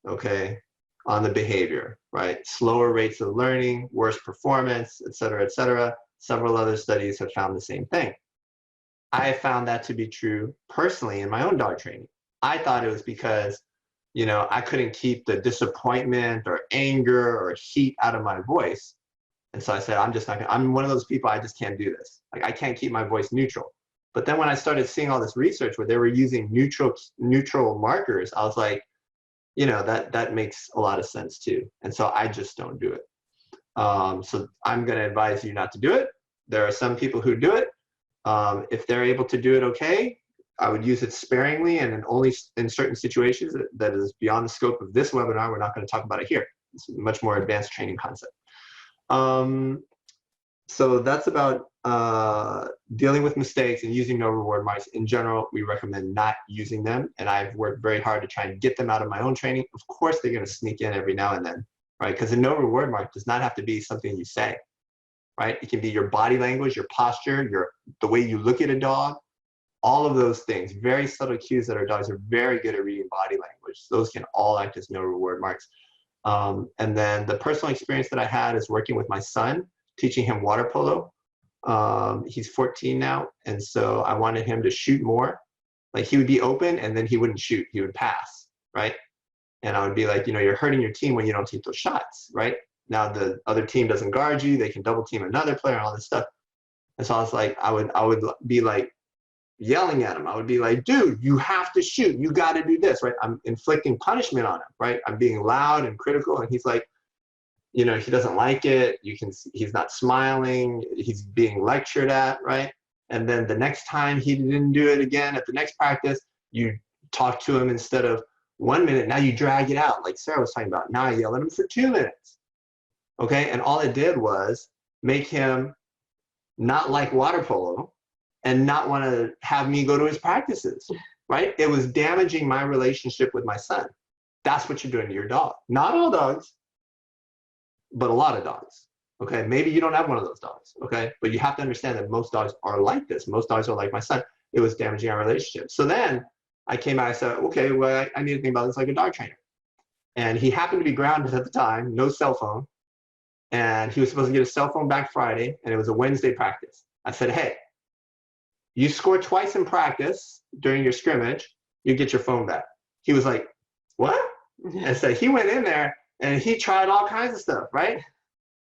okay, on the behavior, right? Slower rates of learning, worse performance, et cetera, et cetera. Several other studies have found the same thing. I found that to be true personally in my own dog training. I thought it was because, you know, I couldn't keep the disappointment or anger or heat out of my voice. And so I said, I'm just not gonna, I'm one of those people, I just can't do this. Like, I can't keep my voice neutral. But then when I started seeing all this research where they were using neutral markers, I was like, you know, that makes a lot of sense too. And so I just don't do it. So I'm gonna advise you not to do it. There are some people who do it. If they're able to do it okay, I would use it sparingly and only in certain situations that is beyond the scope of this webinar. We're not going to talk about it here. It's a much more advanced training concept. So that's about dealing with mistakes and using no reward marks. In general, we recommend not using them. And I've worked very hard to try and get them out of my own training. Of course, they're going to sneak in every now and then, right? Because a no reward mark does not have to be something you say. Right? It can be your body language, your posture, the way you look at a dog, all of those things, very subtle cues that our dogs are very good at reading body language. Those can all act as no reward marks. And then the personal experience that I had is working with my son, teaching him water polo. He's 14 now. And so I wanted him to shoot more. Like, he would be open and then he wouldn't shoot, he would pass, right? And I would be like, you know, you're hurting your team when you don't take those shots, right? Now the other team doesn't guard you, they can double team another player and all this stuff. And so I was like, I would be like yelling at him. I would be like, dude, you have to shoot. You got to do this, right? I'm inflicting punishment on him, right? I'm being loud and critical. And he's like, you know, he doesn't like it. You can see he's not smiling. He's being lectured at, right? And then the next time he didn't do it again at the next practice, you talk to him instead of 1 minute. Now you drag it out, like Sarah was talking about. Now I yell at him for 2 minutes. Okay, and all it did was make him not like water polo and not want to have me go to his practices, right? It was damaging my relationship with my son. That's what you're doing to your dog. Not all dogs, but a lot of dogs, okay? Maybe you don't have one of those dogs, okay? But you have to understand that most dogs are like this. Most dogs are like my son. It was damaging our relationship. So then I came out, I said, okay, well, I need to think about this like a dog trainer. And he happened to be grounded at the time, no cell phone. And he was supposed to get his cell phone back Friday, and it was a Wednesday practice. I said, hey, you score twice in practice during your scrimmage, you get your phone back. He was like, what? And so he went in there and he tried all kinds of stuff, right?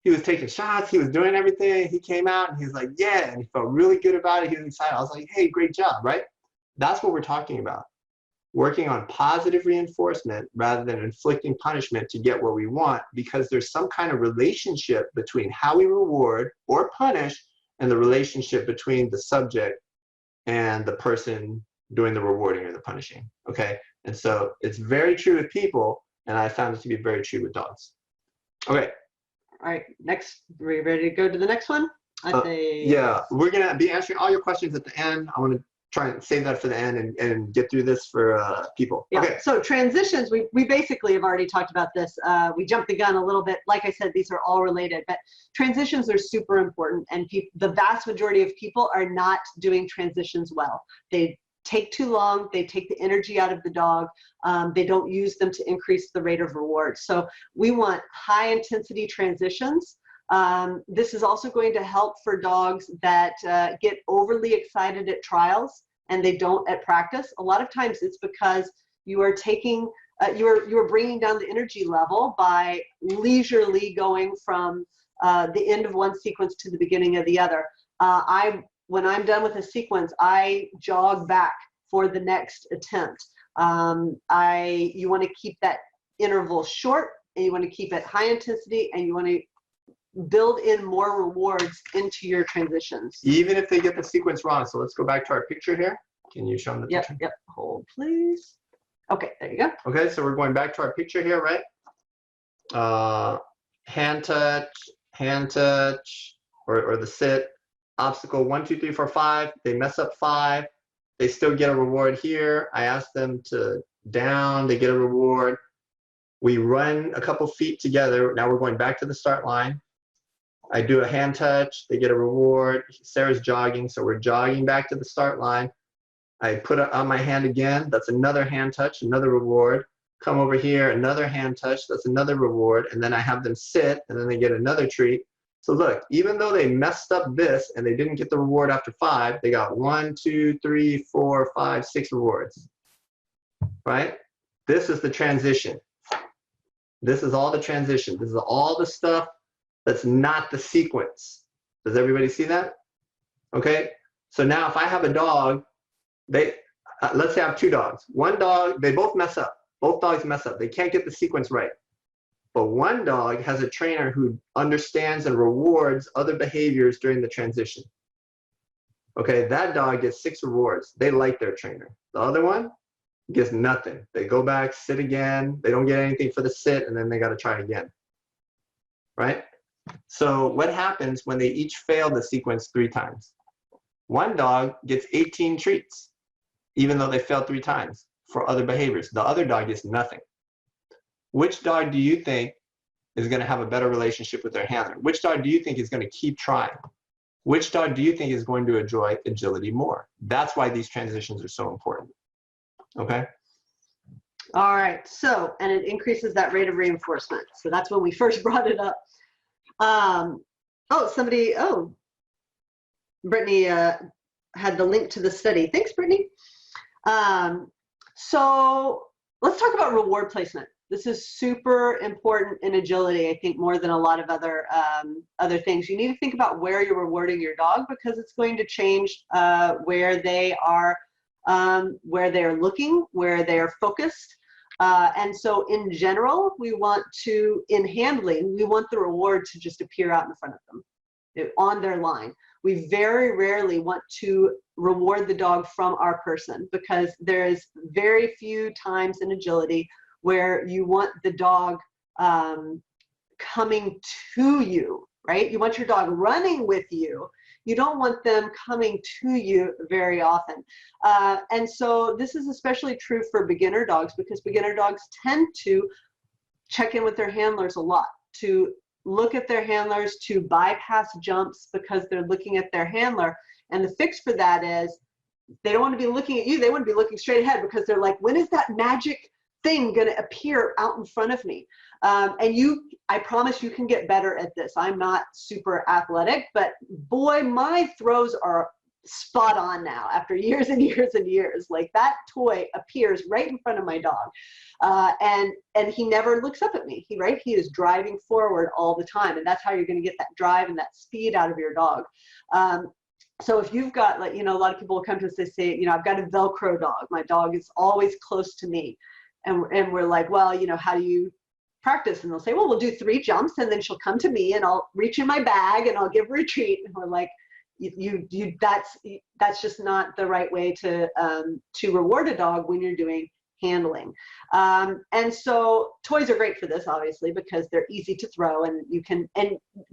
He was taking shots, he was doing everything. He came out and he was like, yeah, and he felt really good about it. He was excited. I was like, hey, great job, right? That's what we're talking about. Working on positive reinforcement rather than inflicting punishment to get what we want, because there's some kind of relationship between how we reward or punish and the relationship between the subject and the person doing the rewarding or the punishing, okay? And so it's very true with people, and I found it to be very true with dogs. Okay. All right, next, are we ready to go to the next one? I say. Yeah, we're gonna be answering all your questions at the end. I wanna try and save that for the end and get through this for people. Yeah. Okay. So transitions, we basically have already talked about this. We jumped the gun a little bit. Like I said, these are all related, but transitions are super important, and the vast majority of people are not doing transitions well. They take too long, they take the energy out of the dog, they don't use them to increase the rate of reward. So we want high intensity transitions. This is also going to help for dogs that get overly excited at trials and they don't at practice. A lot of times it's because you are taking, you're bringing down the energy level by leisurely going from the end of one sequence to the beginning of the other. When I'm done with a sequence, I jog back for the next attempt. You want to keep that interval short, and you want to keep it high intensity, and you want to build in more rewards into your transitions. Even if they get the sequence wrong. So let's go back to our picture here. Can you show them the picture? Yep, hold please. Okay, there you go. Okay, so we're going back to our picture here, right? Hand touch, or the sit. Obstacle 1, 2, 3, 4, 5. They mess up 5. They still get a reward here. I ask them to down, they get a reward. We run a couple feet together. Now we're going back to the start line. I do a hand touch, they get a reward. Sarah's jogging, so we're jogging back to the start line. I put it on my hand again, that's another hand touch, another reward. Come over here, another hand touch, that's another reward. And then I have them sit, and then they get another treat. So look, even though they messed up this and they didn't get the reward after 5, they got 1, 2, 3, 4, 5, 6 rewards, right? This is the transition. This is all the transition. This is all the stuff that's not the sequence. Does everybody see that? Okay, so now if I have a dog, let's say I have 2 dogs. One dog, they both mess up. Both dogs mess up. They can't get the sequence right. But one dog has a trainer who understands and rewards other behaviors during the transition. Okay, that dog gets 6 rewards. They like their trainer. The other one gets nothing. They go back, sit again. They don't get anything for the sit, and then they got to try again. Right? So what happens when they each fail the sequence 3 times? One dog gets 18 treats, even though they failed 3 times for other behaviors. The other dog gets nothing. Which dog do you think is going to have a better relationship with their handler? Which dog do you think is going to keep trying? Which dog do you think is going to enjoy agility more? That's why these transitions are so important. Okay? All right, so, and it increases that rate of reinforcement. So that's when we first brought it up. Brittany had the link to the study. Thanks, Brittany. So let's talk about reward placement. This is super important in agility, I think, more than a lot of other things. You need to think about where you're rewarding your dog, because it's going to change where they are looking, where they are focused. And so in general, we want to, in handling, we want the reward to just appear out in front of them, on their line. We very rarely want to reward the dog from our person, because there is very few times in agility where you want the dog coming to you, right? You want your dog running with you. You don't want them coming to you very often. And so this is especially true for beginner dogs, because beginner dogs tend to check in with their handlers a lot, to look at their handlers, to bypass jumps because they're looking at their handler. And the fix for that is they don't want to be looking at you. They want to be looking straight ahead, because they're like, when is that magic thing going to appear out in front of me? I promise you can get better at this. I'm not super athletic, but boy, my throws are spot on now after years and years and years. Like that toy appears right in front of my dog. And he never looks up at me. He is driving forward all the time. And that's how you're going to get that drive and that speed out of your dog. So if you've got, like, you know, a lot of people will come to us, they say, you know, I've got a Velcro dog. My dog is always close to me. And we're like, well, you know, how do you practice? And they'll say, well, we'll do 3 jumps and then she'll come to me and I'll reach in my bag and I'll give her a treat. And we're like, that's just not the right way to reward a dog when you're doing handling. And so toys are great for this, obviously, because they're easy to throw, and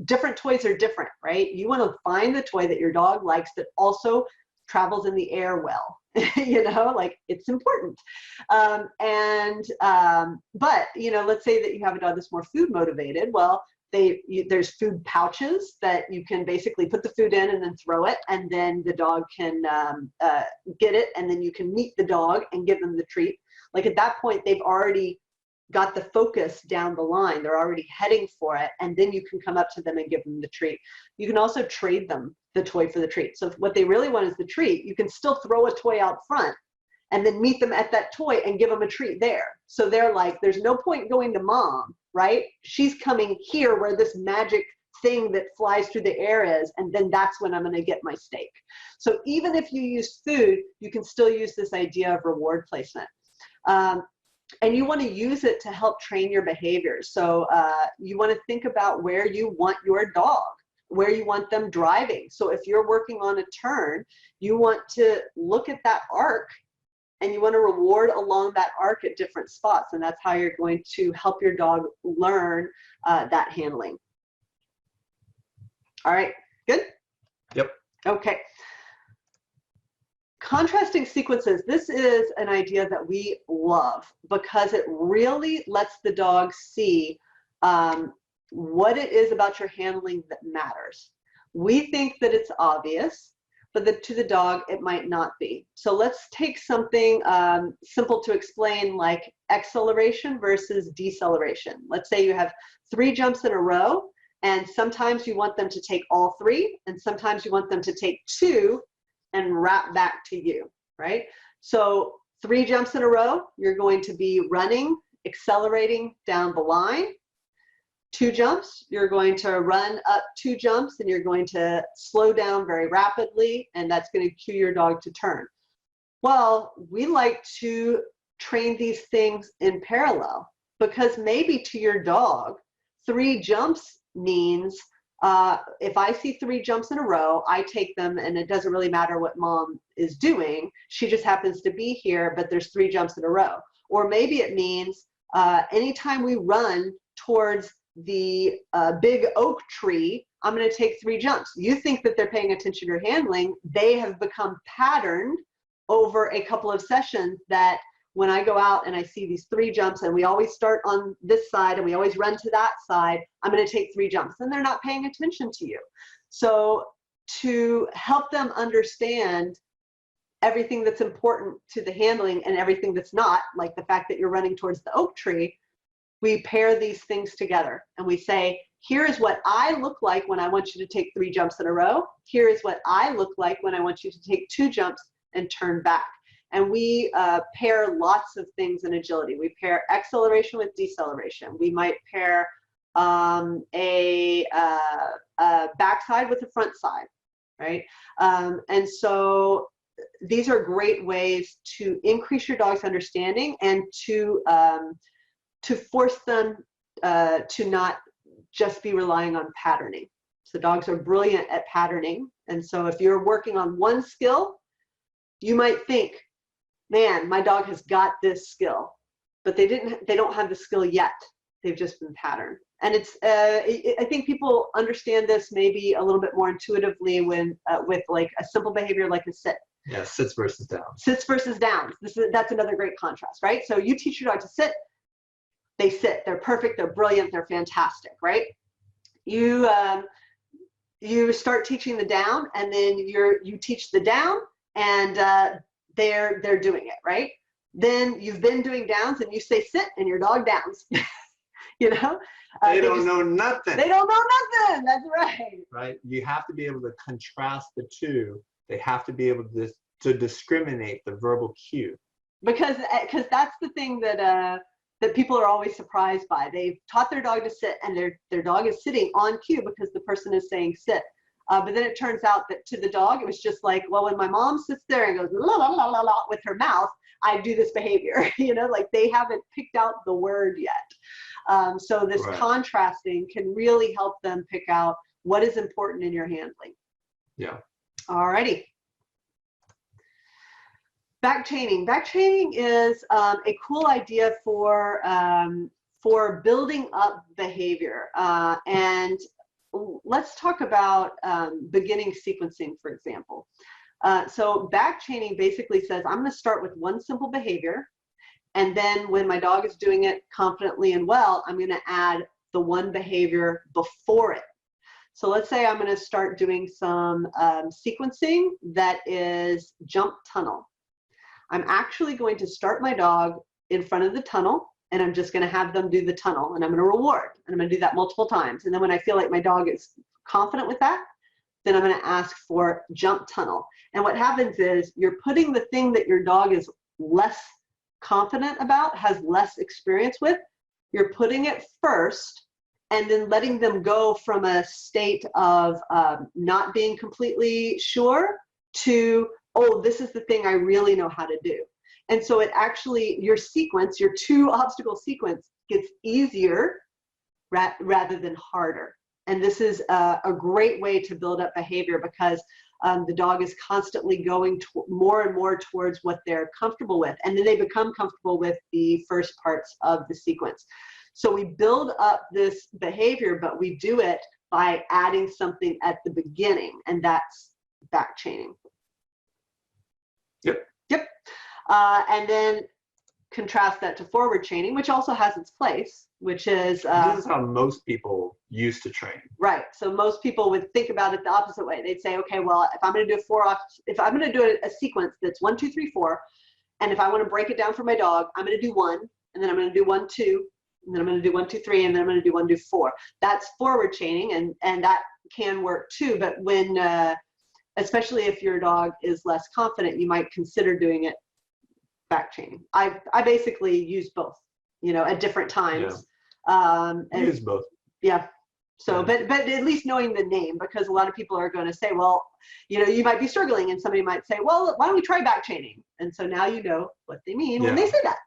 different toys are different, right? You want to find the toy that your dog likes that also travels in the air well. You know, like, it's important. But, you know, let's say that you have a dog that's more food motivated. Well, there's food pouches that you can basically put the food in and then throw it, and then the dog can get it, and then you can meet the dog and give them the treat. Like, at that point, they've already got the focus down the line. They're already heading for it, and then you can come up to them and give them the treat. You can also trade them the toy for the treat. So if what they really want is the treat, you can still throw a toy out front and then meet them at that toy and give them a treat there. So they're like, there's no point going to mom, right? She's coming here where this magic thing that flies through the air is, and then that's when I'm going to get my steak. So even if you use food, you can still use this idea of reward placement. And you want to use it to help train your behaviors. So you want to think about where you want your dog, where you want them driving. So if you're working on a turn, you want to look at that arc and you want to reward along that arc at different spots. And that's how you're going to help your dog learn that handling. All right, good? Yep. Okay. Contrasting sequences. This is an idea that we love because it really lets the dog see what it is about your handling that matters. We think that it's obvious, but to the dog, it might not be. So let's take something simple to explain, like acceleration versus deceleration. Let's say you have 3 jumps in a row, and sometimes you want them to take all 3, and sometimes you want them to take 2 and wrap back to you, right? So 3 jumps in a row, you're going to be running, accelerating down the line. 2 jumps, you're going to run up 2 jumps and you're going to slow down very rapidly, and that's going to cue your dog to turn. Well, we like to train these things in parallel because maybe to your dog, 3 jumps means if I see 3 jumps in a row, I take them, and it doesn't really matter what mom is doing. She just happens to be here, but there's 3 jumps in a row. Or maybe it means anytime we run towards the big oak tree, I'm going to take 3 jumps. You think that they're paying attention to your handling. They have become patterned over a couple of sessions that when I go out and I see these 3 jumps, and we always start on this side and we always run to that side, I'm going to take 3 jumps, and they're not paying attention to you. So to help them understand everything that's important to the handling and everything that's not, like the fact that you're running towards the oak tree, we pair these things together and we say, here is what I look like when I want you to take 3 jumps in a row. Here is what I look like when I want you to take 2 jumps and turn back. And we pair lots of things in agility. We pair acceleration with deceleration. We might pair a backside with a front side, right? And so these are great ways to increase your dog's understanding and to force them to not just be relying on patterning. So dogs are brilliant at patterning. And so if you're working on one skill, you might think, man, my dog has got this skill, but they don't have the skill yet. They've just been patterned. And it's, I think people understand this maybe a little bit more intuitively when with like a simple behavior like a sit. Yeah, sits versus downs. Sits versus downs. That's another great contrast, right? So you teach your dog to sit, they sit, they're perfect, they're brilliant, they're fantastic, right? You start teaching the down, and then you teach the down, and they're doing it, right? Then you've been doing downs and you say sit and your dog downs. You know? They don't know nothing. They don't know nothing. That's right. Right? You have to be able to contrast the two They have to be able to discriminate the verbal cue. Because that's the thing that that people are always surprised by. They've taught their dog to sit, and their dog is sitting on cue because the person is saying sit. But then it turns out that to the dog, it was just like, well, when my mom sits there and goes la la la la la with her mouth, I do this behavior. You know, like they haven't picked out the word yet. So this Right. contrasting can really help them pick out what is important in your handling. Yeah. All righty. Back chaining. Back chaining is a cool idea for building up behavior. And let's talk about beginning sequencing, for example. So back chaining basically says, I'm going to start with one simple behavior. And then when my dog is doing it confidently and well, I'm going to add the one behavior before it. So let's say I'm going to start doing some sequencing that is jump tunnel. I'm actually going to start my dog in front of the tunnel, and I'm just going to have them do the tunnel, and I'm going to reward, and I'm going to do that multiple times. And then when I feel like my dog is confident with that, then I'm going to ask for jump tunnel. And what happens is you're putting the thing that your dog is less confident about, has less experience with, you're putting it first, and then letting them go from a state of not being completely sure to, oh, this is the thing I really know how to do. And so it actually, your sequence, your 2 obstacle sequence gets easier rather than harder. And this is a great way to build up behavior because the dog is constantly going more and more towards what they're comfortable with. And then they become comfortable with the first parts of the sequence. So we build up this behavior, but we do it by adding something at the beginning, and that's back chaining. Yep. And then contrast that to forward chaining, which also has its place, which is this is how most people used to train. Right. So most people would think about it the opposite way. They'd say, okay, well, if I'm going to do if I'm going to do a sequence that's 1, 2, 3, 4, and if I want to break it down for my dog, I'm going to do 1, and then I'm going to do 1, 2, and then I'm going to do 1, 2, 3, and then I'm going to do 1, 2, 4. That's forward chaining, and that can work too. But when especially if your dog is less confident, you might consider doing it back chaining. I basically use both, you know, at different times. Yeah. And Use both. Yeah. So, but at least knowing the name, because a lot of people are going to say, well, you know, you might be struggling, and somebody might say, well, why don't we try back chaining? And so now you know what they mean when they say that.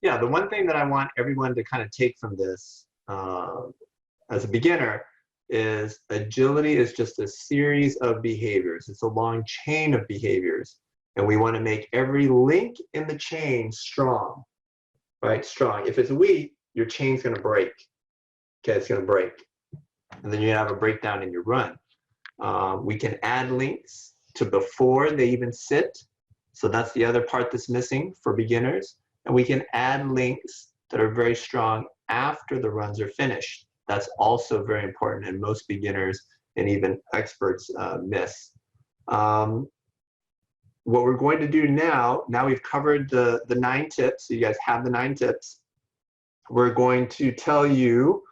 Yeah. The one thing that I want everyone to kind of take from this as a beginner is agility is just a series of behaviors. It's a long chain of behaviors. And we want to make every link in the chain strong, right? Strong. If it's weak, your chain's going to break. Okay, it's going to break. And then you have a breakdown in your run. We can add links to before they even sit. So that's the other part that's missing for beginners. And we can add links that are very strong after the runs are finished. That's also very important, and most beginners and even experts miss. What we're going to do now we've covered the 9 tips, so you guys have the 9 tips. We're going to tell you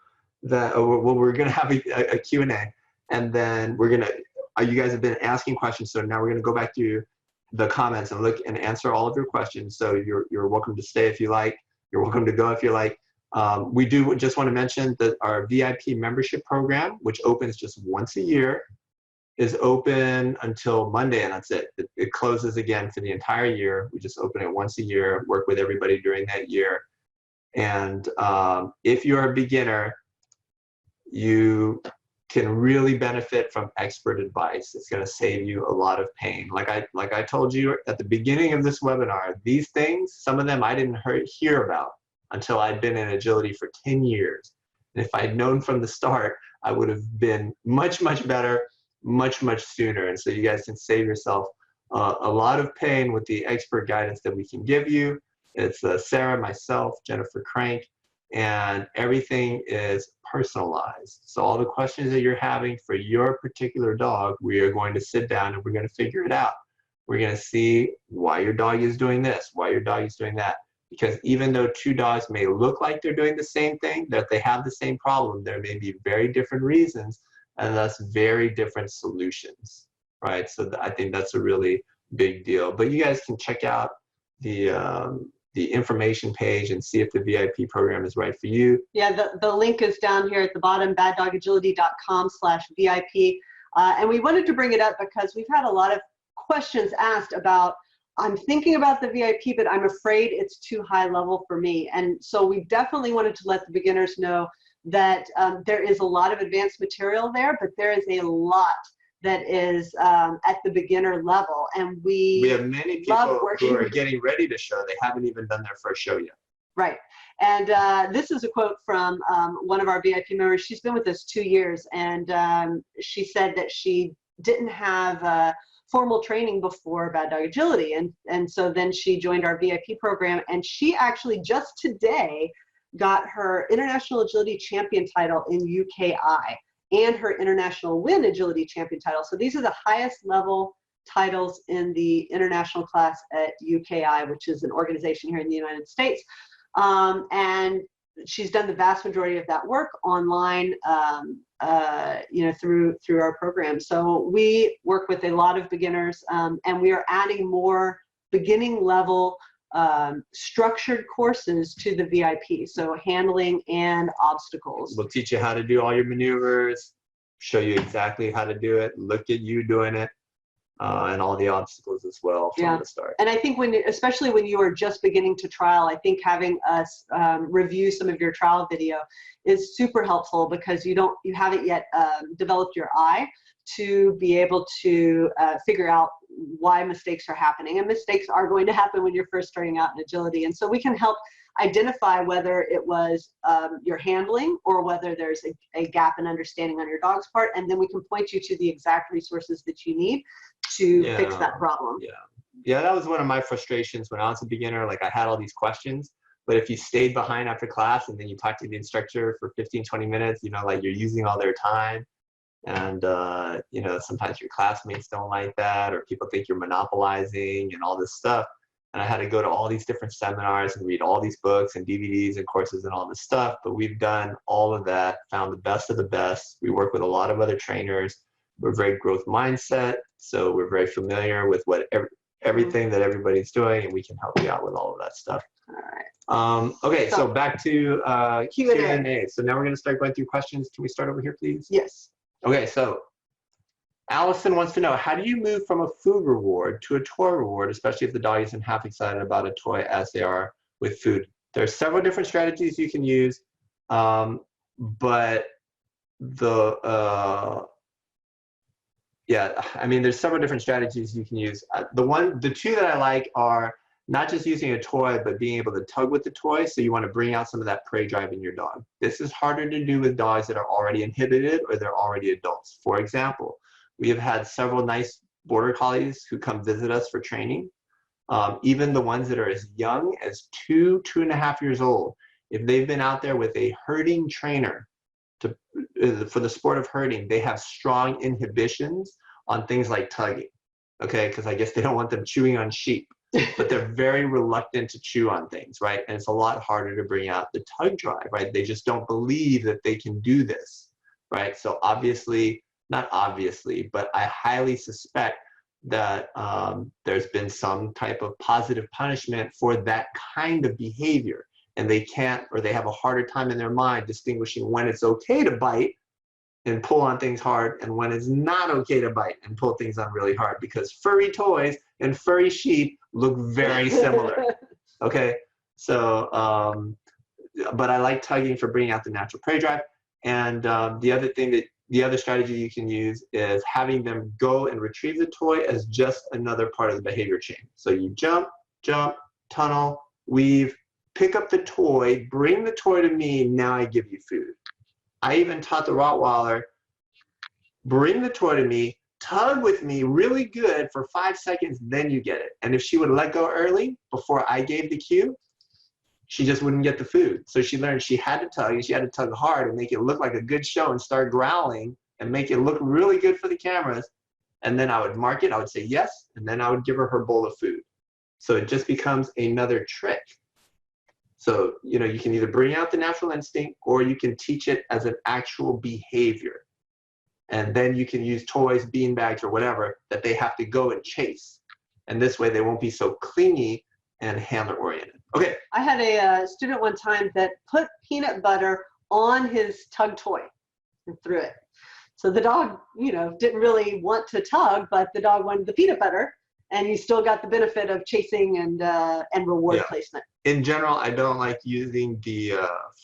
that, well, we're going to have a Q&A, and then we're going to, you guys have been asking questions, so now we're going to go back to the comments and look and answer all of your questions. So you're welcome to stay if you like. You're welcome to go if you like. We do just want to mention that our VIP membership program, which opens just once a year, is open until Monday, and that's it. It closes again for the entire year. We just open it once a year, work with everybody during that year. And if you're a beginner, you can really benefit from expert advice. It's going to save you a lot of pain. Like I told you at the beginning of this webinar, these things, some of them I didn't hear about until I'd been in agility for 10 years. And if I'd known from the start, I would have been much, much better, much, much sooner. And so you guys can save yourself a lot of pain with the expert guidance that we can give you. It's Sarah, myself, Jennifer Crank, and everything is personalized. So all the questions that you're having for your particular dog, we are going to sit down and we're going to figure it out. We're going to see why your dog is doing this, why your dog is doing that. Because even though 2 dogs may look like they're doing the same thing, that they have the same problem, there may be very different reasons and thus very different solutions. right? So I think that's a really big deal. But you guys can check out the information page and see if the VIP program is right for you. Yeah, the link is down here at the bottom, baddogagility.com/VIP. And we wanted to bring it up because we've had a lot of questions asked about, I'm thinking about the VIP, but I'm afraid it's too high level for me. And so we definitely wanted to let the beginners know that there is a lot of advanced material there, but there is a lot that is at the beginner level. And we have many people who are getting ready to show. They haven't even done their first show yet. Right. And this is a quote from one of our VIP members. She's been with us 2 years, and she said that she didn't have formal training before Bad Dog Agility. And so then she joined our VIP program, and she actually just today got her International Agility Champion title in UKI and her International Win Agility Champion title. So these are the highest level titles in the international class at UKI, which is an organization here in the United States. And she's done the vast majority of that work online, you know, through our program. So we work with a lot of beginners, and we are adding more beginning level structured courses to the VIP. So handling and obstacles. We'll teach you how to do all your maneuvers, show you exactly how to do it, look at you doing it. And all the obstacles as well from the start. And I think especially when you are just beginning to trial, I think having us review some of your trial video is super helpful, because you haven't yet developed your eye to be able to figure out why mistakes are happening. And mistakes are going to happen when you're first starting out in agility. And so we can help identify whether it was your handling or whether there's a gap in understanding on your dog's part. And then we can point you to the exact resources that you need to fix that problem. Yeah, that was one of my frustrations when I was a beginner. Like, I had all these questions, but if you stayed behind after class and then you talked to the instructor for 15-20 minutes, you know, like, you're using all their time. And you know, sometimes your classmates don't like that, or people think you're monopolizing and all this stuff. And I had to go to all these different seminars and read all these books and DVDs and courses and all this stuff. But we've done all of that, found the best of the best. We work with a lot of other trainers. We're very growth mindset, so we're very familiar with everything that everybody's doing, and we can help you out with all of that stuff. All right. Okay, so back to Q&A. Q&A. So now we're going to start going through questions. Can we start over here, please? Yes. Okay, so Allison wants to know, how do you move from a food reward to a toy reward, especially if the dog isn't half excited about a toy as they are with food? There are several different strategies you can use, but yeah, I mean, there's several different strategies you can use. The two that I like are not just using a toy, but being able to tug with the toy. So you want to bring out some of that prey drive in your dog. This is harder to do with dogs that are already inhibited or they're already adults. For example, we have had several nice border collies who come visit us for training. Even the ones that are as young as 2.5 years old, if they've been out there with a herding trainer for the sport of herding, they have strong inhibitions on things like tugging, okay? Because I guess they don't want them chewing on sheep, but they're very reluctant to chew on things, right? And it's a lot harder to bring out the tug drive, right? They just don't believe that they can do this, right? So obviously, not obviously, but I highly suspect that there's been some type of positive punishment for that kind of behavior. And they can't, or they have a harder time in their mind distinguishing when it's okay to bite and pull on things hard and when it's not okay to bite and pull things on really hard, because furry toys and furry sheep look very similar. Okay, so, but I like tugging for bringing out the natural prey drive. And the other strategy you can use is having them go and retrieve the toy as just another part of the behavior chain. So you jump, tunnel, weave, pick up the toy, bring the toy to me, now I give you food. I even taught the Rottweiler, bring the toy to me, tug with me really good for 5 seconds, then you get it. And if she would let go early before I gave the cue, she just wouldn't get the food. So she learned she had to tug, and she had to tug hard and make it look like a good show and start growling and make it look really good for the cameras. And then I would mark it, I would say yes, and then I would give her bowl of food. So it just becomes another trick. So, you know, you can either bring out the natural instinct or you can teach it as an actual behavior. And then you can use toys, bean bags, or whatever that they have to go and chase. And this way they won't be so clingy and handler oriented. Okay. I had a student one time that put peanut butter on his tug toy and threw it. So the dog, you know, didn't really want to tug, but the dog wanted the peanut butter, and you still got the benefit of chasing and reward placement. In general, I don't like using the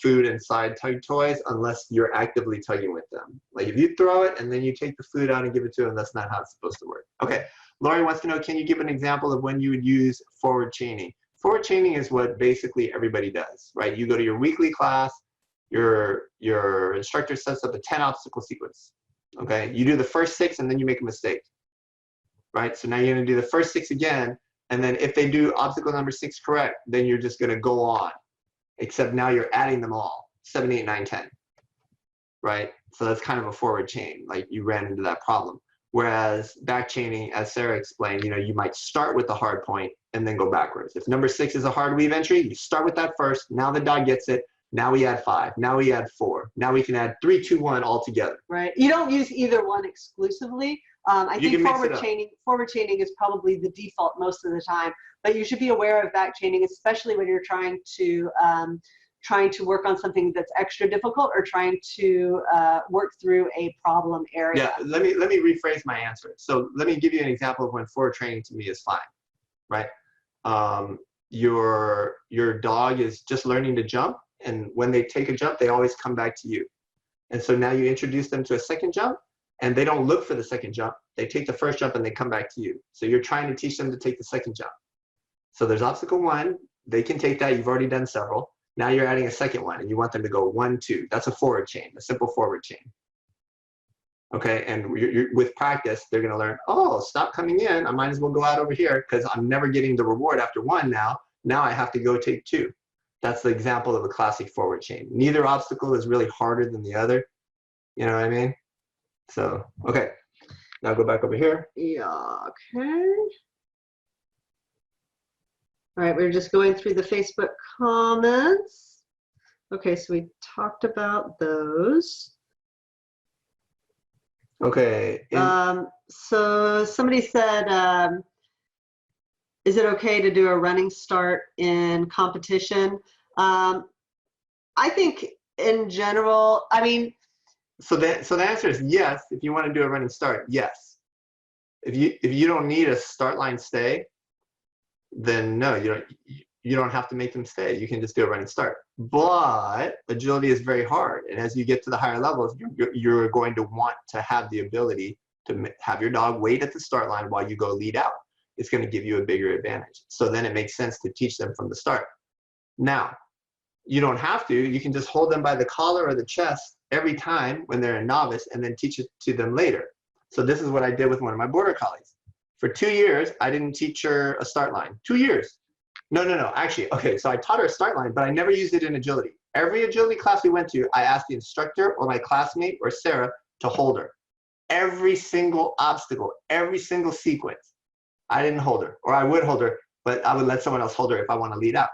food inside tug toys unless you're actively tugging with them. Like if you throw it and then you take the food out and give it to them, that's not how it's supposed to work. Okay, Lori wants to know, can you give an example of when you would use forward chaining? Forward chaining is what basically everybody does, right? You go to your weekly class, your instructor sets up a 10 obstacle sequence, okay? You do the first 6 and then you make a mistake, right? So now you're gonna do the first 6 again, and then if they do obstacle number 6 correct, then you're just gonna go on, except now you're adding them all, 7, 8, 9, 10, right? So that's kind of a forward chain, like you ran into that problem. Whereas back chaining, as Sarah explained, you know, you might start with the hard point and then go backwards. If number 6 is a hard weave entry, you start with that first, now the dog gets it, now we add 5, now we add 4, now we can add 3, 2, 1 all together. Right, you don't use either one exclusively. I think forward chaining is probably the default most of the time, but you should be aware of back chaining, especially when you're trying to work on something that's extra difficult or trying to work through a problem area. Yeah, let me rephrase my answer. So let me give you an example of when forward training to me is fine, right? Your dog is just learning to jump, and when they take a jump, they always come back to you. And so now you introduce them to a second jump, and they don't look for the second jump. They take the first jump and they come back to you. So you're trying to teach them to take the second jump. So there's obstacle 1, they can take that, you've already done several. Now you're adding a second one and you want them to go 1, 2. That's a forward chain, a simple forward chain. Okay, and with practice, they're gonna learn, oh, stop coming in, I might as well go out over here because I'm never getting the reward after 1 now. Now I have to go take 2. That's the example of a classic forward chain. Neither obstacle is really harder than the other. You know what I mean? So, okay, now go back over here. Yeah, okay. All right, we're just going through the Facebook comments. Okay, so we talked about those. Okay. So somebody said, is it okay to do a running start in competition? I think in general, I mean. So the answer is yes. If you want to do a running start, yes. If you don't need a start line stay, then no, you don't have to make them stay. You can just do a running start. But agility is very hard, and as you get to the higher levels, you're going to want to have the ability to have your dog wait at the start line while you go lead out. It's going to give you a bigger advantage. So then it makes sense to teach them from the start. Now, you don't have to. You can just hold them by the collar or the chest every time when they're a novice and then teach it to them later. So this is what I did with one of my border collies. For 2 years, I didn't teach her a start line. 2 years. No, actually, okay, so I taught her a start line, but I never used it in agility. Every agility class we went to, I asked the instructor or my classmate or Sarah to hold her. Every single obstacle, every single sequence. I didn't hold her, or I would hold her, but I would let someone else hold her if I want to lead out.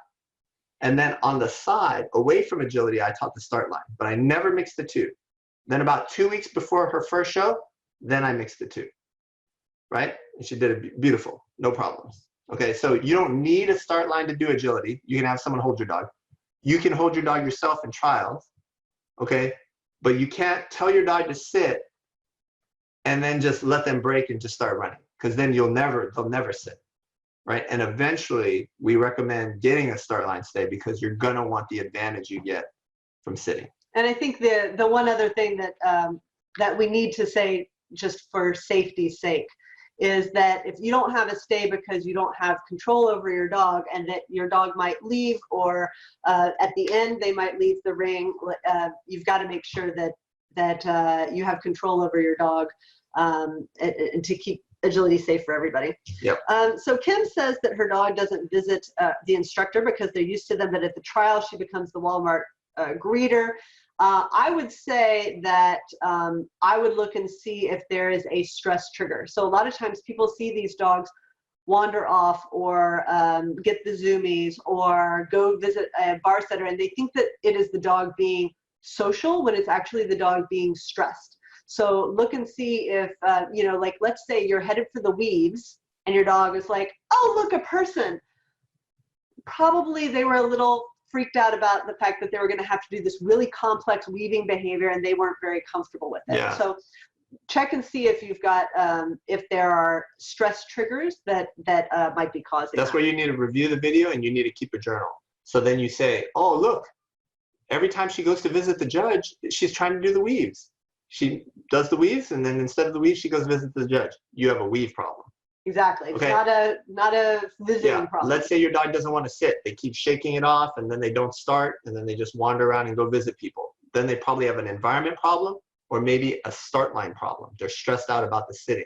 And then on the side, away from agility, I taught the start line, but I never mixed the two. Then about 2 weeks before her first show, then I mixed the two, right? And she did it beautiful, no problems. Okay, so you don't need a start line to do agility. You can have someone hold your dog. You can hold your dog yourself in trials, okay? But you can't tell your dog to sit and then just let them break and just start running, because then they'll never sit, right? And eventually, we recommend getting a start line stay because you're gonna want the advantage you get from sitting. And I think the one other thing that that we need to say, just for safety's sake, is that if you don't have a stay because you don't have control over your dog, and that your dog might leave, or at the end they might leave the ring, you've got to make sure that you have control over your dog, and to keep agility safe for everybody. Yep. So Kim says that her dog doesn't visit the instructor because they're used to them, but at the trial she becomes the Walmart greeter. I would say that I would look and see if there is a stress trigger. So a lot of times people see these dogs wander off, or get the zoomies, or go visit a bar setter, and they think that it is the dog being social when it's actually the dog being stressed. So look and see if, you know, like let's say you're headed for the weaves and your dog is like, oh, look, a person. Probably they were a little freaked out about the fact that they were going to have to do this really complex weaving behavior and they weren't very comfortable with it. Yeah. So check and see if you've got, if there are stress triggers that might be causing That's that. where you need to review the video and you need to keep a journal. So then you say, oh, look, every time she goes to visit the judge, she's trying to do the weaves. She does the weaves, and then instead of the weaves, she goes visit the judge. You have a weave problem. Exactly. Okay. It's not a visiting problem. Let's say your dog doesn't want to sit. They keep shaking it off, and then they don't start, and then they just wander around and go visit people. Then they probably have an environment problem or maybe a start line problem. They're stressed out about the sitting,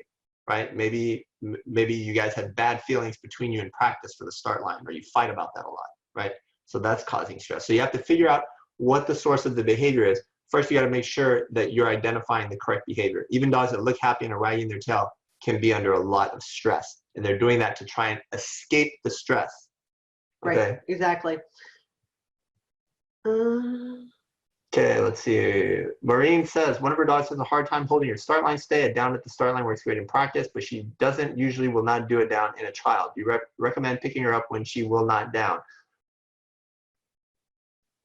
right? Maybe you guys had bad feelings between you in practice for the start line, or you fight about that a lot, right? So that's causing stress. So you have to figure out what the source of the behavior is. First, you got to make sure that you're identifying the correct behavior. Even dogs that look happy and are wagging their tail can be under a lot of stress, and they're doing that to try and escape the stress. Okay? Right, exactly. Okay, let's see. Maureen says, one of her dogs has a hard time holding her start line stay. A down at the start line works great in practice, but she usually will not do it down in a trial. Do you recommend picking her up when she will not down?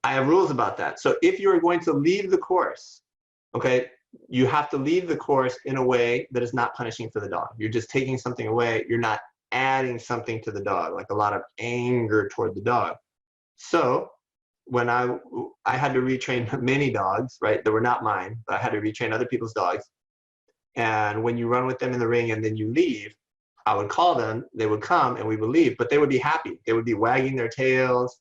I have rules about that. So if you're going to leave the course, okay, you have to leave the course in a way that is not punishing for the dog. You're just taking something away. You're not adding something to the dog, like a lot of anger toward the dog. So when I had to retrain many dogs, right, that were not mine, but I had to retrain other people's dogs. And when you run with them in the ring and then you leave, I would call them, they would come and we would leave, but they would be happy. They would be wagging their tails.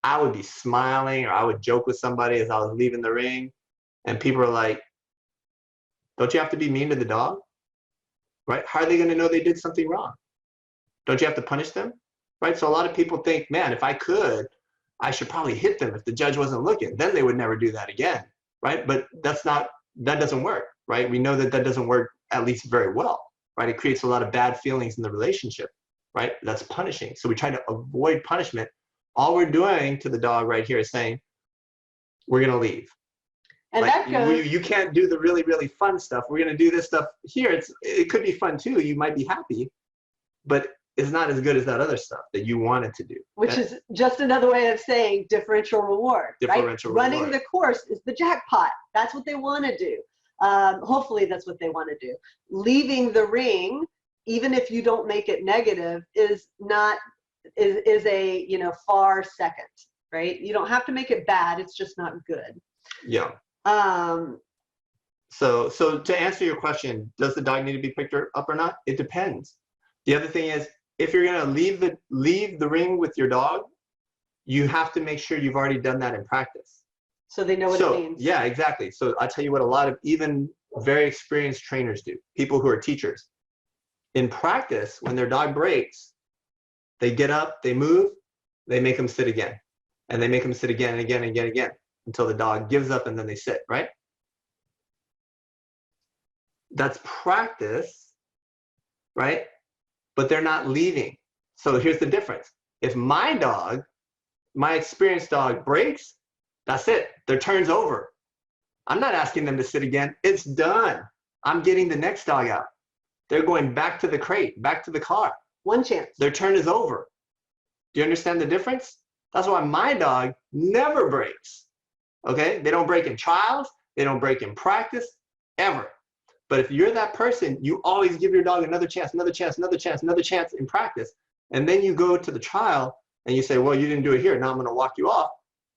I would be smiling, or I would joke with somebody as I was leaving the ring. And people are like, don't you have to be mean to the dog? Right? How are they going to know they did something wrong? Don't you have to punish them? Right? So a lot of people think, man, if I could, I should probably hit them if the judge wasn't looking. Then they would never do that again. Right? But that doesn't work. Right? We know that doesn't work, at least very well. Right? It creates a lot of bad feelings in the relationship. Right? That's punishing. So we try to avoid punishment. All we're doing to the dog right here is saying, we're going to leave. And like, that goes, you can't do the really, really fun stuff. We're going to do this stuff here. It could be fun too. You might be happy, but it's not as good as that other stuff that you wanted to do. Which is just another way of saying differential reward. Differential right? reward. Running the course is the jackpot. That's what they want to do. Hopefully that's what they want to do. Leaving the ring, even if you don't make it negative, is a, you know, far second, right? You don't have to make it bad. It's just not good. Yeah. So to answer your question, does the dog need to be picked up or not? It depends. The other thing is, if you're going to leave the ring with your dog, you have to make sure you've already done that in practice. So they know what it means. Yeah, exactly. So I'll tell you what a lot of even very experienced trainers do, people who are teachers. In practice, when their dog breaks, they get up, they move, they make them sit again. And they make them sit again and again and again and again until the dog gives up and then they sit, right? That's practice, right? But they're not leaving. So here's the difference. If my dog, my experienced dog breaks, that's it. Their turn's over. I'm not asking them to sit again. It's done. I'm getting the next dog out. They're going back to the crate, back to the car. One chance. Their turn is over. Do you understand the difference? That's why my dog never breaks. Okay? They don't break in trials. They don't break in practice, ever. But if you're that person, you always give your dog another chance, another chance, another chance, another chance in practice. And then you go to the trial and you say, well, you didn't do it here. Now I'm going to walk you off.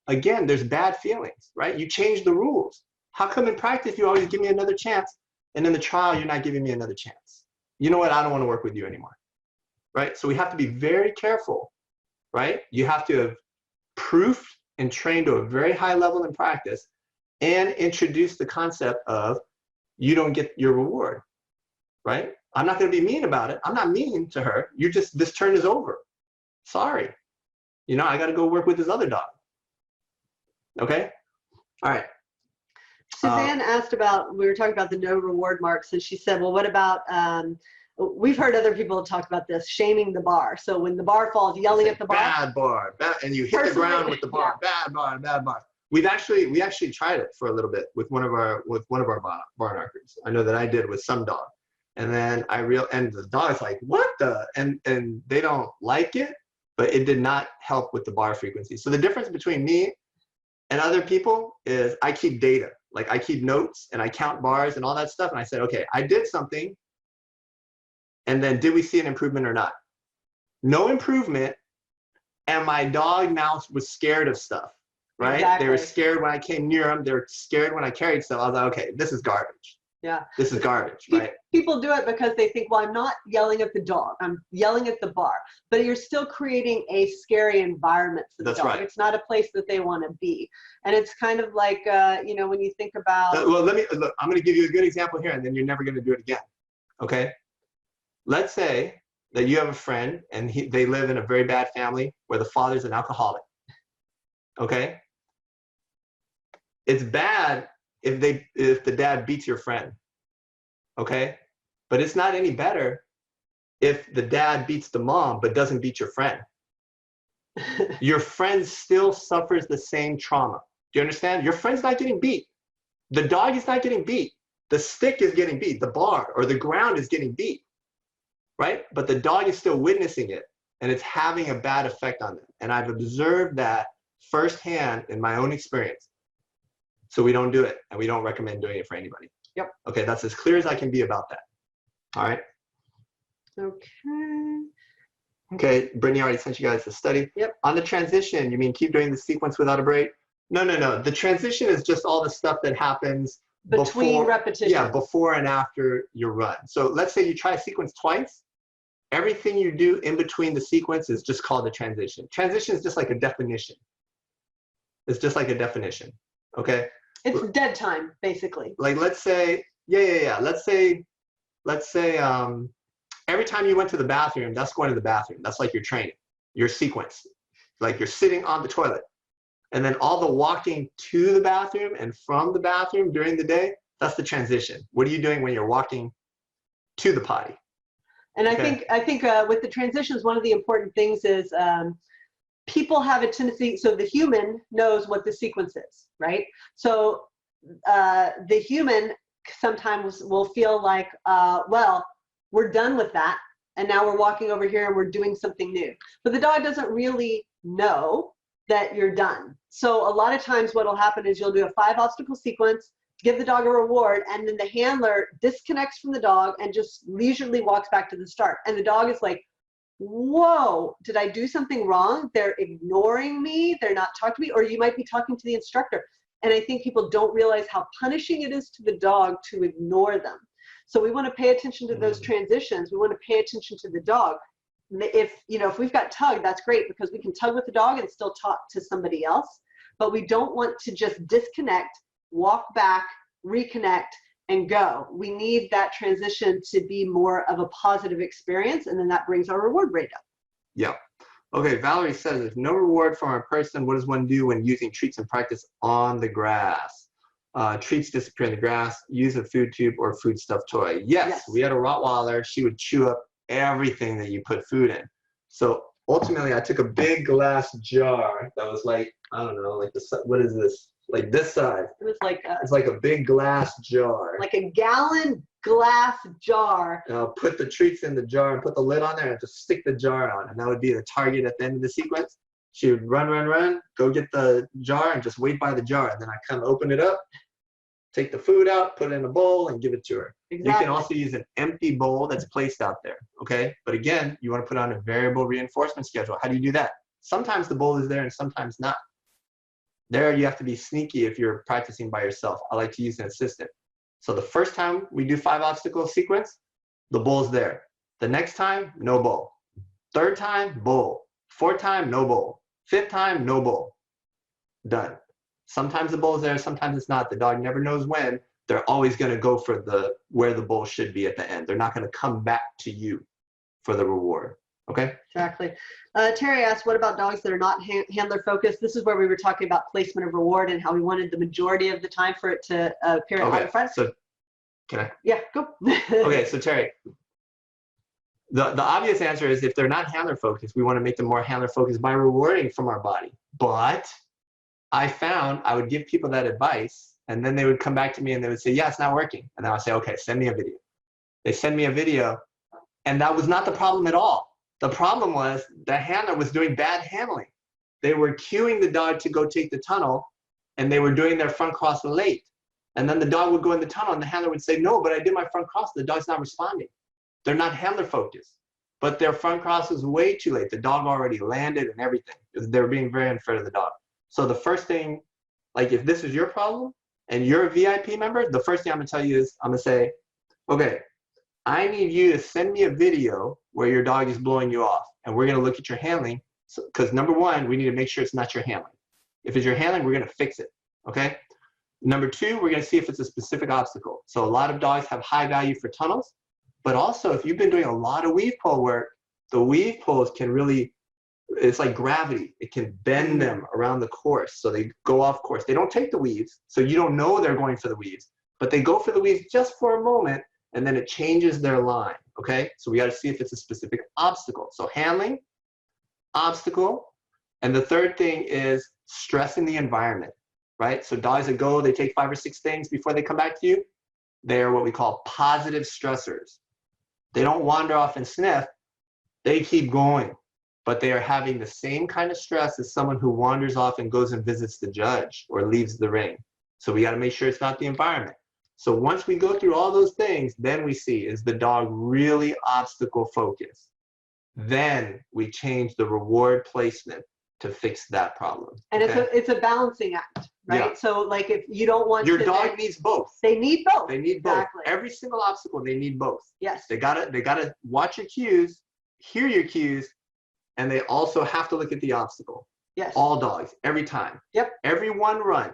Again, there's bad feelings, right? You change the rules. How come in practice you always give me another chance, and in the trial you're not giving me another chance? You know what? I don't want to work with you anymore, right? So we have to be very careful, right? You have to have proofed and trained to a very high level in practice and introduce the concept of you don't get your reward, right? I'm not going to be mean about it. I'm not mean to her. You're just, this turn is over. Sorry. You know, I got to go work with this other dog. Okay? All right. Suzanne asked about, we were talking about the no reward marks, and she said, well, what about, we've heard other people talk about this, shaming the bar. So when the bar falls, yelling at the bar. Bad bar. Bad, and you hit the ground with the bar. Yeah. Bad bar, bad bar. we actually tried it for a little bit with one of our barn I know that I did with some dog. And then and the dog's like, what the? And they don't like it, but it did not help with the bar frequency. So the difference between me and other people is I keep data. Like I keep notes and I count bars and all that stuff. And I said, okay, I did something. And then did we see an improvement or not? No improvement. And my dog now was scared of stuff, right? Exactly. They were scared when I came near them. They were scared when I carried stuff. I was like, okay, this is garbage. Yeah. This is garbage, right? People do it because they think, well, I'm not yelling at the dog. I'm yelling at the bar. But you're still creating a scary environment for the That's dog. right. It's not a place that they want to be. And it's kind of like, you know, when you think about. Well, look, I'm going to give you a good example here, and then you're never going to do it again, okay? Let's say that you have a friend, and they live in a very bad family where the father's an alcoholic, okay? It's bad if the dad beats your friend, okay? But it's not any better if the dad beats the mom but doesn't beat your friend. Your friend still suffers the same trauma. Do you understand? Your friend's not getting beat. The dog is not getting beat. The stick is getting beat. The bar or the ground is getting beat, right? But the dog is still witnessing it, and it's having a bad effect on them. And I've observed that firsthand in my own experience. So we don't do it, and we don't recommend doing it for anybody. Yep. Okay, that's as clear as I can be about that. All right. Okay. Okay, Brittany already sent you guys the study. Yep. On the transition, you mean keep doing the sequence without a break? No. The transition is just all the stuff that happens Between repetitions. Yeah, before and after your run. So let's say you try a sequence twice. Everything you do in between the sequence is just called a transition. Transition is just like a definition. It's just like a definition. Okay. It's dead time, basically. Like let's say, yeah. Let's say, every time you went to the bathroom, that's going to the bathroom. That's like your training, your sequence. Like you're sitting on the toilet. And then all the walking to the bathroom and from the bathroom during the day, that's the transition. What are you doing when you're walking to the potty? And Okay. I think with the transitions, one of the important things is people have a tendency, so the human knows what the sequence is, right? So the human sometimes will feel like, well, we're done with that. And now we're walking over here and we're doing something new. But the dog doesn't really know that you're done. So a lot of times what will happen is you'll do a 5 obstacle sequence, give the dog a reward, and then the handler disconnects from the dog and just leisurely walks back to the start. And the dog is like, whoa, did I do something wrong? They're ignoring me. They're not talking to me. Or you might be talking to the instructor. And I think people don't realize how punishing it is to the dog to ignore them. So we want to pay attention to those transitions. We want to pay attention to the dog. If we've got tug, that's great because we can tug with the dog and still talk to somebody else. But we don't want to just disconnect, walk back, reconnect, and go. We need that transition to be more of a positive experience, and then that brings our reward rate up. Yeah. Okay, Valerie says, if no reward from a person, what does one do when using treats in practice on the grass? Treats disappear in the grass, use a food tube or food stuffed toy. Yes, we had a Rottweiler. She would chew up everything that you put food in. So ultimately, I took a big glass jar that was like, I don't know, like this, what is this? Like this size. It was like it's like a big glass jar. Like a gallon glass jar. And I'll put the treats in the jar and put the lid on there and just stick the jar on. And that would be the target at the end of the sequence. She would run, go get the jar and just wait by the jar. And then I kind of open it up, take the food out, put it in a bowl and give it to her. Exactly. You can also use an empty bowl that's placed out there, okay? But again, you want to put on a variable reinforcement schedule. How do you do that? Sometimes the bowl is there and sometimes not. There you have to be sneaky if you're practicing by yourself. I like to use an assistant. So the first time we do 5 obstacle sequence, the bowl's there. The next time, no bowl. Third time, bowl. Fourth time, no bowl. Fifth time, no bowl. Done. Sometimes the bowl's there, sometimes it's not. The dog never knows when. They're always going to go for where the bowl should be at the end. They're not going to come back to you for the reward. Okay? Exactly. Terry asked, what about dogs that are not handler focused? This is where we were talking about placement of reward and how we wanted the majority of the time for it to appear out in front. So can I? Yeah, go. Okay, so Terry, the obvious answer is if they're not handler focused, we want to make them more handler focused by rewarding from our body. But I found I would give people that advice, and then they would come back to me and they would say, yeah, it's not working. And then I'll say, okay, send me a video. They send me a video, and that was not the problem at all. The problem was the handler was doing bad handling. They were cueing the dog to go take the tunnel, and they were doing their front cross late. And then the dog would go in the tunnel, and the handler would say, no, but I did my front cross. The dog's not responding. They're not handler focused, but their front cross was way too late. The dog already landed and everything. They were being very unfair to the dog. So the first thing, like if this is your problem and you're a VIP member, the first thing I'm gonna tell you is I'm gonna say, okay, I need you to send me a video where your dog is blowing you off, and we're gonna look at your handling. Because number one, we need to make sure it's not your handling. If it's your handling, we're gonna fix it, okay? Number two, we're gonna see if it's a specific obstacle. So a lot of dogs have high value for tunnels, but also if you've been doing a lot of weave pole work, the weave poles can really, it's like gravity. It can bend them around the course. So they go off course. They don't take the weaves, so you don't know they're going for the weaves, but they go for the weaves just for a moment, and then it changes their line, okay? So we gotta see if it's a specific obstacle. So handling, obstacle, and the third thing is stressing the environment, right? So dogs that go, they take 5 or 6 things before they come back to you. They are what we call positive stressors. They don't wander off and sniff, they keep going, but they are having the same kind of stress as someone who wanders off and goes and visits the judge or leaves the ring. So we gotta make sure it's not the environment. So once we go through all those things, then we see, is the dog really obstacle focused? Then we change the reward placement to fix that problem. And okay? it's a balancing act, right? Yeah. So like if you don't want your dog needs both. They need both. They need both. Exactly. Every single obstacle, they need both. Yes. They gotta watch your cues, hear your cues, and they also have to look at the obstacle. Yes. All dogs, every time. Yep. Every run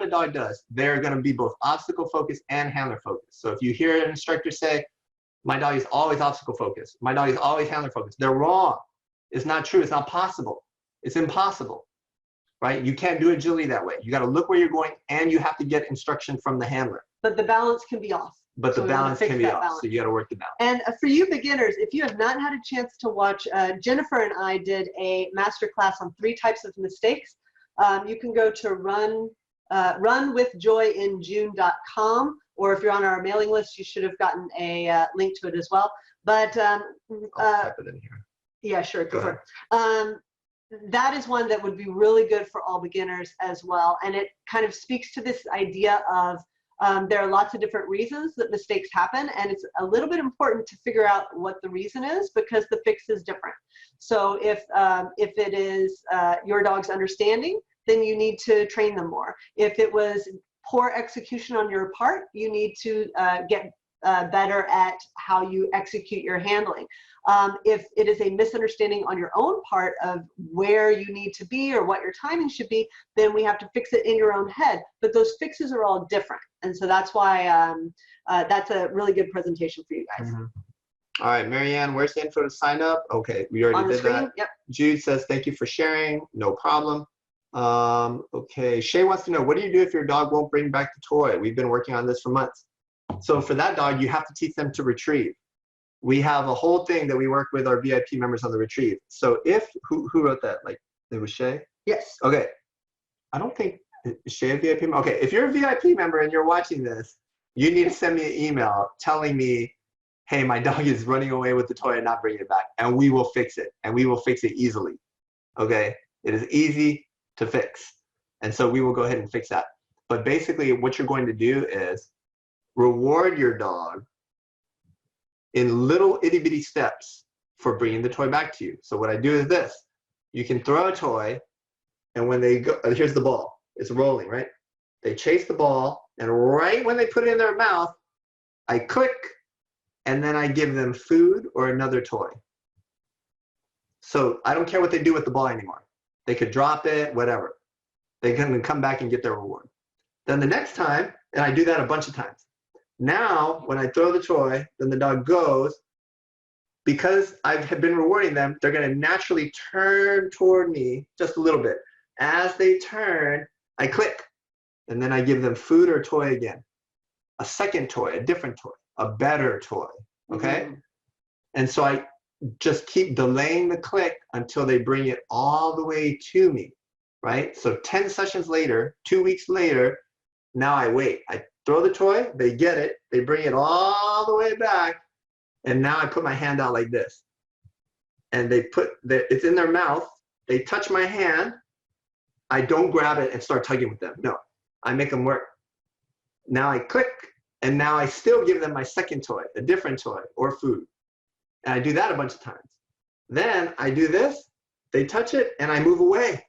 a dog does, they're gonna be both obstacle focused and handler focused. So if you hear an instructor say, my dog is always obstacle focused, my dog is always handler focused, they're wrong. It's not true, it's not possible. It's impossible, right? You can't do agility that way. You gotta look where you're going, and you have to get instruction from the handler. But the balance can be off. But the balance can be off, balance. so you gotta work the balance. And for you beginners, if you have not had a chance to watch, Jennifer and I did a masterclass on 3 types of mistakes. You can go to runwithjoyinjune.com, or if you're on our mailing list, you should have gotten a link to it as well. But I'll type it in here. yeah, sure, go for it. That is one that would be really good for all beginners as well. And it kind of speaks to this idea of there are lots of different reasons that mistakes happen, and it's a little bit important to figure out what the reason is, because the fix is different. So if it is your dog's understanding, then you need to train them more. If it was poor execution on your part, you need to get better at how you execute your handling. If it is a misunderstanding on your own part of where you need to be or what your timing should be, then we have to fix it in your own head. But those fixes are all different. And so that's why that's a really good presentation for you guys. Mm-hmm. All right, Marianne, where's the info to sign up? Okay, we already did that. Yep. Jude says, thank you for sharing. No problem. Okay, Shay wants to know, what do you do if your dog won't bring back the toy? We've been working on this for months. So for that dog, you have to teach them to retrieve. We have a whole thing that we work with our VIP members on the retrieve. So if, who wrote that? Like, it was Shay? Yes. Okay. I don't think, is Shay a VIP member? Okay, if you're a VIP member and you're watching this, you need to send me an email telling me, hey, my dog is running away with the toy and not bringing it back. And we will fix it. And we will fix it easily. Okay? It is easy to fix. And so we will go ahead and fix that. But basically what you're going to do is reward your dog in little itty bitty steps for bringing the toy back to you. So what I do is this: you can throw a toy, and when they go, here's the ball, it's rolling, right? They chase the ball, and right when they put it in their mouth, I click, and then I give them food or another toy. So I don't care what they do with the ball anymore. They could drop it, whatever. They can come back and get their reward. Then the next time, and I do that a bunch of times. Now, when I throw the toy, then the dog goes. Because I've been rewarding them, they're gonna naturally turn toward me just a little bit. As they turn, I click, and then I give them food or toy again. A second toy, a different toy, a better toy, okay? Mm-hmm. And so I just keep delaying the click until they bring it all the way to me. right? So 10 sessions later, 2 weeks later, now I wait. I throw the toy, they get it, they bring it all the way back, and now I put my hand out like this. And it's in their mouth, they touch my hand, I don't grab it and start tugging with them. No, I make them work. Now I click, and now I still give them my second toy, a different toy or food. And I do that a bunch of times. Then I do this, they touch it, and I move away.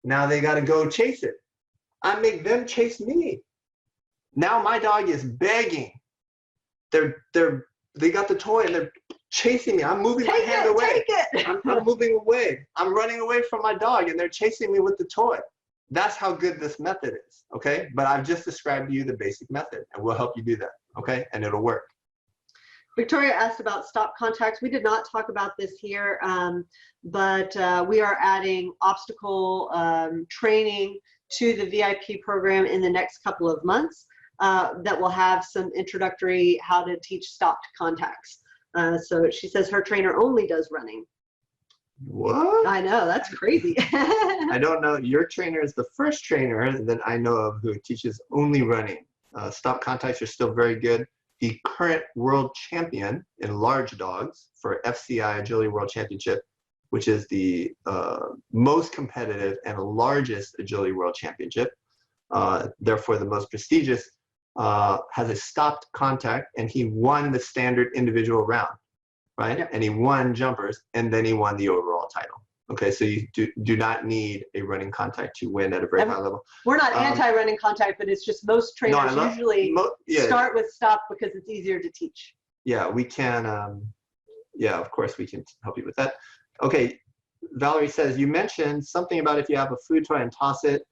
Now they got to go chase it. I make them chase me. Now my dog is begging. They got the toy and they're chasing me. I'm moving my hand away. Take it. I'm moving away. I'm running away from my dog and they're chasing me with the toy. That's how good this method is, okay? But I've just described to you the basic method and we'll help you do that, okay? And it'll work. Victoria asked about stop contacts. We did not talk about this here, but we are adding obstacle training to the VIP program in the next couple of months that will have some introductory how to teach stopped contacts. So she says her trainer only does running. What? I know, that's crazy. I don't know. Your trainer is the first trainer that I know of who teaches only running. Stop contacts are still very good. The current world champion in large dogs for FCI Agility World Championship, which is the most competitive and largest Agility World Championship, therefore the most prestigious, has a stopped contact, and he won the standard individual round, right? Yep. And he won jumpers, and then he won the overall title. Okay, so you do not need a running contact to win at a very high level. We're not anti-running contact, but it's just most trainers usually start with stop because it's easier to teach. Yeah, we can, yeah, of course we can help you with that. Okay, Valerie says, you mentioned something about if you have a food toy and toss it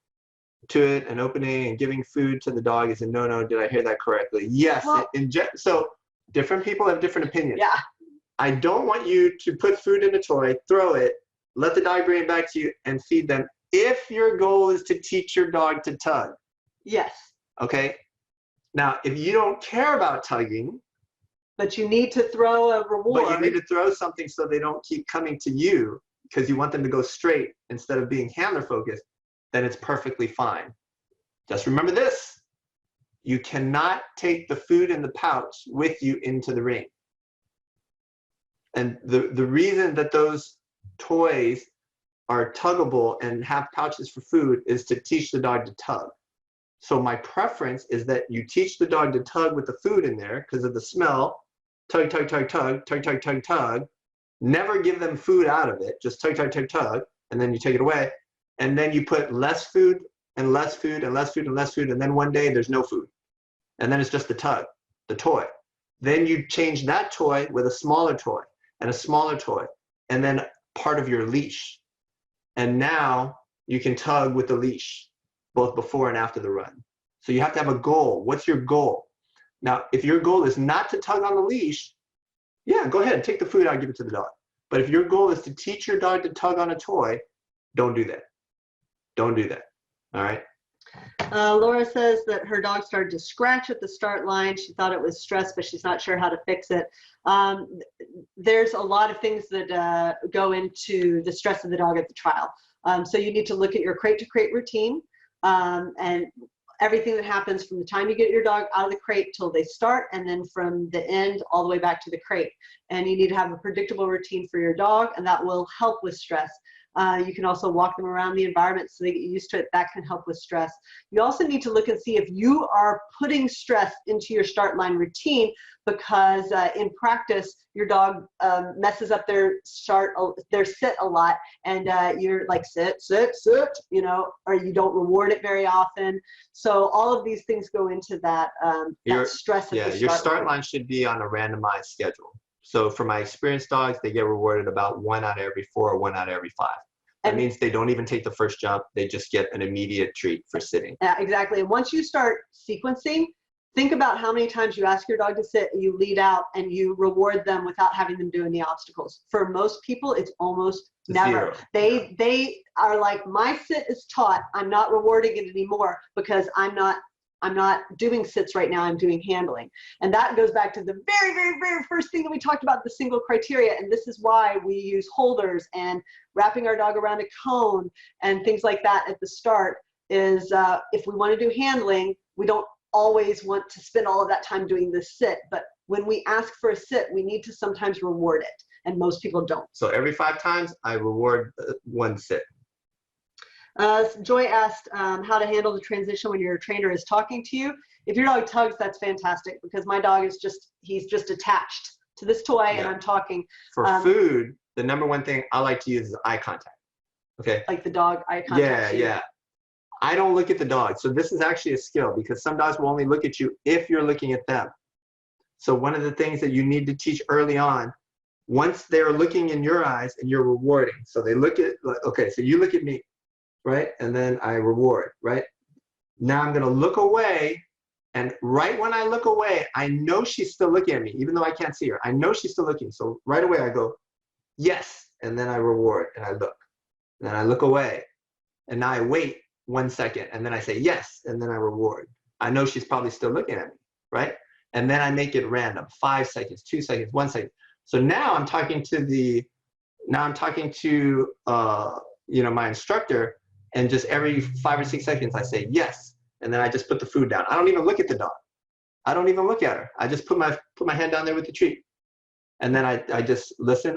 to it and opening and giving food to the dog is a no-no. Did I hear that correctly? Yes. Well, so different people have different opinions. Yeah. I don't want you to put food in a toy, throw it, let the dog bring it back to you and feed them if your goal is to teach your dog to tug. Yes. Okay. Now, if you don't care about tugging, but you need to throw a reward. But you need to throw something so they don't keep coming to you because you want them to go straight instead of being handler focused, then it's perfectly fine. Just remember this. You cannot take the food in the pouch with you into the ring. And the reason that those toys are tuggable and have pouches for food is to teach the dog to tug. So my preference is that you teach the dog to tug with the food in there because of the smell. Tug, tug, tug, tug, tug, tug, tug, tug. Never give them food out of it. Just tug, tug, tug, tug, and then you take it away. And then you put less food and less food and less food and less food, and then one day there's no food. And then it's just the tug, the toy. Then you change that toy with a smaller toy and a smaller toy, and then part of your leash. And now you can tug with the leash, both before and after the run. So you have to have a goal. What's your goal? Now, if your goal is not to tug on the leash, yeah, go ahead, take the food out and give it to the dog. But if your goal is to teach your dog to tug on a toy, don't do that. Don't do that, all right? Laura says that her dog started to scratch at the start line. She thought it was stress, but she's not sure how to fix it. There's a lot of things that go into the stress of the dog at the trial. So you need to look at your crate to crate routine and everything that happens from the time you get your dog out of the crate till they start, and then from the end all the way back to the crate. And you need to have a predictable routine for your dog, and that will help with stress. You can also walk them around the environment so they get used to it. That can help with stress. You also need to look and see if you are putting stress into your start line routine, because in practice, your dog messes up their sit a lot, and you're like, sit, you know, or you don't reward it very often. So all of these things go into that, that stress. Yeah, your start line should be on a randomized schedule. So for my experienced dogs, they get rewarded about 1 out of every 4 or 1 out of every 5. That means they don't even take the first jump. They just get an immediate treat for sitting. Yeah, exactly. And once you start sequencing, think about how many times you ask your dog to sit, you lead out, and you reward them without having them do any obstacles. For most people, it's almost never. They are like, my sit is taught. I'm not rewarding it anymore because I'm not I'm not doing sits right now, I'm doing handling. And that goes back to the very, very, very first thing that we talked about, the single criteria. And this is why we use holders and wrapping our dog around a cone and things like that at the start is if we want to do handling, we don't always want to spend all of that time doing this sit. But when we ask for a sit, we need to sometimes reward it. And most people don't. So every 5 times, I reward 1 sit. Joy asked how to handle the transition when your trainer is talking to you. If your dog tugs, that's fantastic because my dog is he's just attached to this toy and I'm talking. For food, the #1 thing I like to use is eye contact. Okay. Like the dog eye contact. Yeah. I don't look at the dog. So this is actually a skill because some dogs will only look at you if you're looking at them. So one of the things that you need to teach early on, once they're looking in your eyes and you're rewarding. So they look at, okay, so you look at me. Right? And then I reward, right? Now I'm gonna look away, and right when I look away, I know she's still looking at me, even though I can't see her. I know she's still looking. So right away I go, yes, and then I reward, and I look. And then I look away, and now I wait 1 second, and then I say yes, and then I reward. I know she's probably still looking at me, right? And then I make it random, 5 seconds, 2 seconds, 1 second. So now I'm talking to my instructor, and just every 5 or 6 seconds, I say yes. And then I just put the food down. I don't even look at the dog. I don't even look at her. I just put my hand down there with the treat. And then I just listen,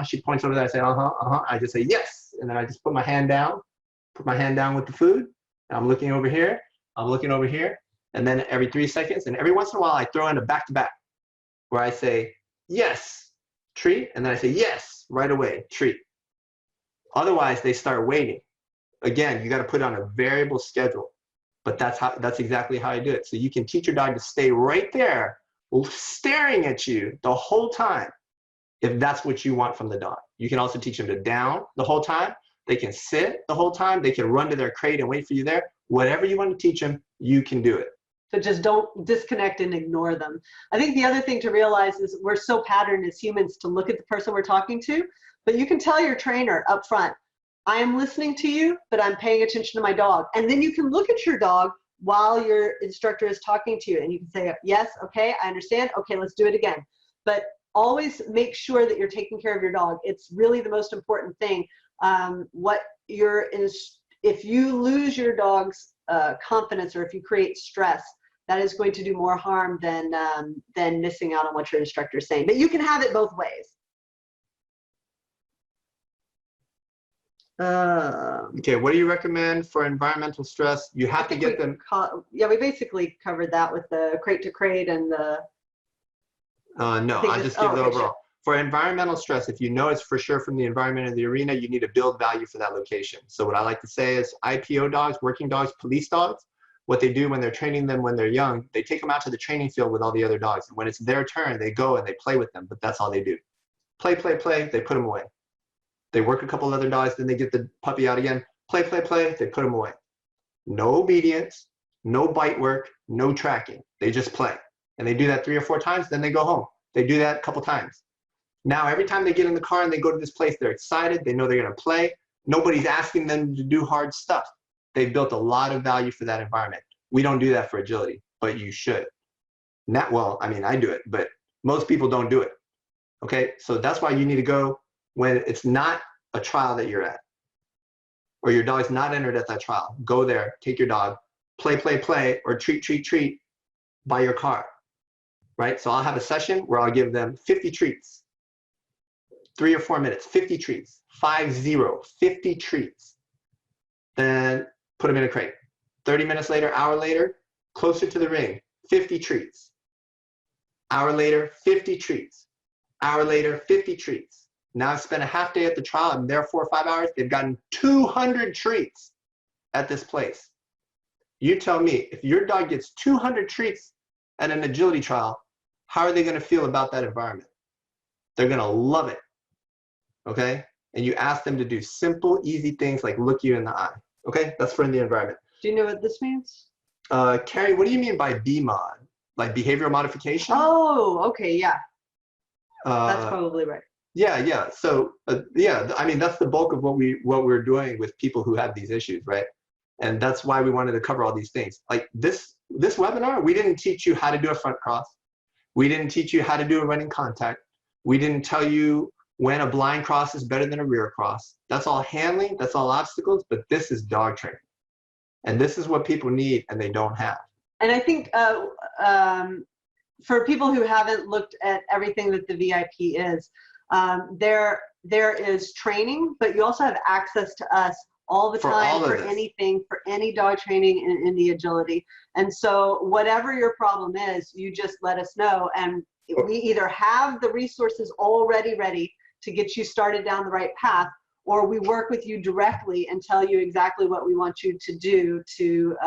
She points over there, I say, I just say yes. And then I just put my hand down with the food. And I'm looking over here. And then every 3 seconds, and every once in a while, I throw in a back-to-back where I say, yes, treat. And then I say, yes, right away, treat. Otherwise, they start waiting. Again, you got to put on a variable schedule, but that's exactly how I do it. So you can teach your dog to stay right there, staring at you the whole time, if that's what you want from the dog. You can also teach them to down the whole time. They can sit the whole time. They can run to their crate and wait for you there. Whatever you want to teach them, you can do it. So just don't disconnect and ignore them. I think the other thing to realize is we're so patterned as humans to look at the person we're talking to, but you can tell your trainer up front, I am listening to you, but I'm paying attention to my dog. And then you can look at your dog while your instructor is talking to you and you can say, yes, okay, I understand. Okay, let's do it again. But always make sure that you're taking care of your dog. It's really the most important thing. If you lose your dog's confidence or if you create stress, that is going to do more harm than missing out on what your instructor is saying. But you can have it both ways. Okay, what do you recommend for environmental stress? You have to get them. Yeah, we basically covered that with the crate to crate and the. No, I just give the overall. Sure. For environmental stress, if you know it's for sure from the environment of the arena, you need to build value for that location. So what I like to say is IPO dogs, working dogs, police dogs, what they do when they're training them when they're young, they take them out to the training field with all the other dogs. And when it's their turn, they go and they play with them, but that's all they do. Play, play, play, they put them away. They work a couple other dogs, then they get the puppy out again. Play, play, play, they put them away. No obedience, no bite work, no tracking. They just play. And they do that 3 or 4 times, then they go home. They do that a couple times. Now, every time they get in the car and they go to this place, they're excited. They know they're going to play. Nobody's asking them to do hard stuff. They've built a lot of value for that environment. We don't do that for agility, but you should. Well, I mean, I do it, but most people don't do it. Okay, so that's why you need to go when it's not a trial that you're at, or your dog's not entered at that trial. Go there, take your dog, play, play, play, or treat, treat, treat by your car, right? So I'll have a session where I'll give them 50 treats, 3 or 4 minutes, 50 treats, 50 treats. Then put them in a crate. 30 minutes later, hour later, closer to the ring, 50 treats. Hour later, 50 treats. Hour later, 50 treats. Now I've spent a half day at the trial. I'm there 4 or 5 hours. They've gotten 200 treats at this place. You tell me, if your dog gets 200 treats at an agility trial, how are they going to feel about that environment? They're going to love it. Okay? And you ask them to do simple, easy things like look you in the eye. Okay? That's for in the environment. Do you know what this means? Carrie, what do you mean by BMOD? Like behavioral modification? Oh, okay, yeah. That's probably right. Yeah. So yeah, I mean, that's the bulk of what we're doing with people who have these issues, right? And that's why we wanted to cover all these things. Like this this webinar, we didn't teach you how to do a front cross. We didn't teach you how to do a running contact. We didn't tell you when a blind cross is better than a rear cross. That's all handling, that's all obstacles, but this is dog training. And this is what people need and they don't have. And I think for people who haven't looked at everything that the VIP is, there is training, but you also have access to us all the time for anything, for any dog training in the agility. And so whatever your problem is, you just let us know. And we either have the resources already ready to get you started down the right path, or we work with you directly and tell you exactly what we want you to do to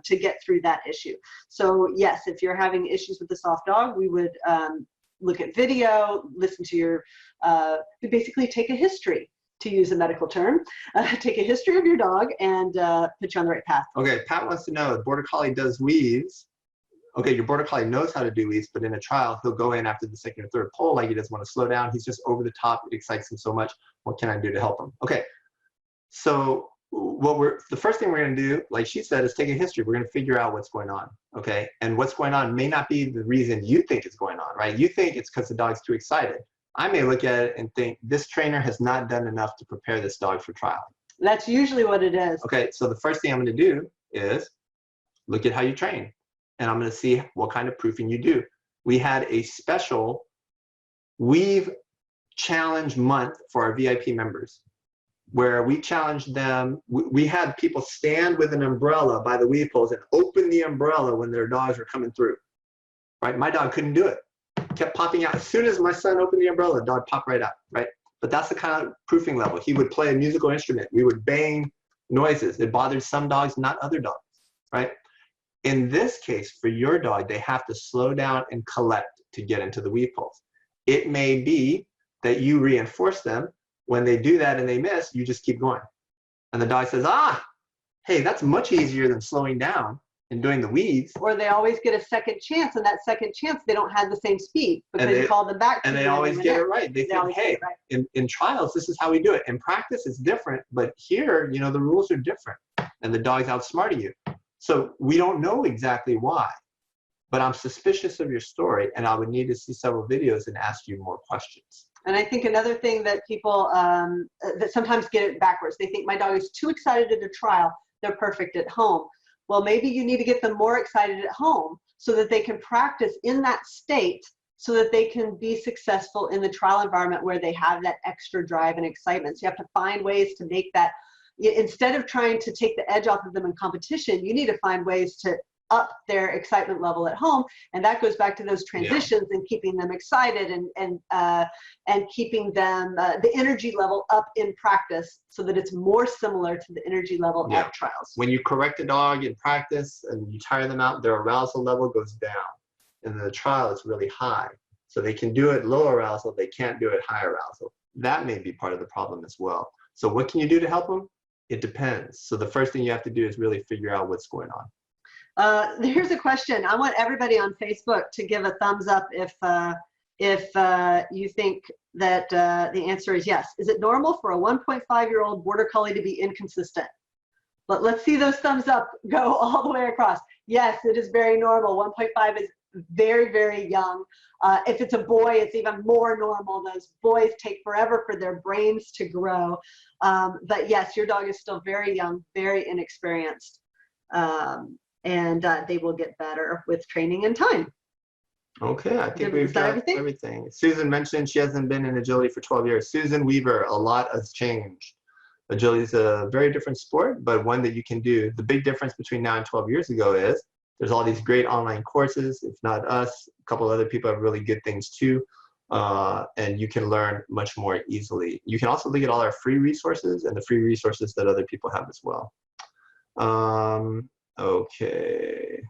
get through that issue. So yes, if you're having issues with the soft dog, we would look at video, listen to your, basically take a history, to use a medical term, take a history of your dog and put you on the right path. Okay, Pat wants to know, Border Collie does weaves. Okay, your Border Collie knows how to do weaves, but in a trial, he'll go in after the second or third pull, like he doesn't want to slow down. He's just over the top. It excites him so much. What can I do to help him? Okay, so the first thing we're going to do, like she said, is take a history. We're going to figure out what's going on, okay? And what's going on may not be the reason you think is going on, right? You think it's because the dog's too excited. I may look at it and think, this trainer has not done enough to prepare this dog for trial. That's usually what it is. Okay, so the first thing I'm going to do is look at how you train. And I'm going to see what kind of proofing you do. We had a special Weave Challenge month for our VIP members, where we challenged them. We had people stand with an umbrella by the weave poles and open the umbrella when their dogs were coming through. Right? My dog couldn't do it. Kept popping out. As soon as my son opened the umbrella, the dog popped right out. Right? But that's the kind of proofing level. He would play a musical instrument. We would bang noises. It bothered some dogs, not other dogs. Right? In this case, for your dog, they have to slow down and collect to get into the weave poles. It may be that you reinforce them. When they do that and they miss, you just keep going. And the dog says, hey, that's much easier than slowing down and doing the weaves. Or they always get a second chance, and that second chance, they don't have the same speed because you call them back. And they always get it right. They think, hey, in trials, this is how we do it. In practice, it's different. But here, the rules are different. And the dog's outsmarting you. So we don't know exactly why, but I'm suspicious of your story, and I would need to see several videos and ask you more questions. And I think another thing that people that sometimes get it backwards, they think my dog is too excited at a trial, they're perfect at home. Well, maybe you need to get them more excited at home so that they can practice in that state so that they can be successful in the trial environment where they have that extra drive and excitement. So you have to find ways to make that. Instead of trying to take the edge off of them in competition, you need to find ways to up their excitement level at home, and that goes back to those transitions and keeping them excited and keeping them the energy level up in practice so that it's more similar to the energy level at trials. When you correct a dog in practice and you tire them out, their arousal level goes down. In the trial, it's really high. So they can do it low arousal, they can't do it high arousal. That may be part of the problem as well. So what can you do to help them? It depends. So the first thing you have to do is really figure out what's going on. Here's a question. I want everybody on Facebook to give a thumbs up if you think that the answer is yes. Is it normal for a 1.5-year-old Border Collie to be inconsistent? Let's see those thumbs up go all the way across. Yes, it is very normal. 1.5 is very, very young. If it's a boy, it's even more normal. Those boys take forever for their brains to grow. But yes, your dog is still very young, very inexperienced. And they will get better with training and time. Okay, I think we've got everything. Susan mentioned she hasn't been in agility for 12 years. Susan Weaver, a lot has changed. Agility is a very different sport, but one that you can do. The big difference between now and 12 years ago is there's all these great online courses. If not us, a couple other people have really good things too. And you can learn much more easily. You can also look at all our free resources and the free resources that other people have as well. Okay.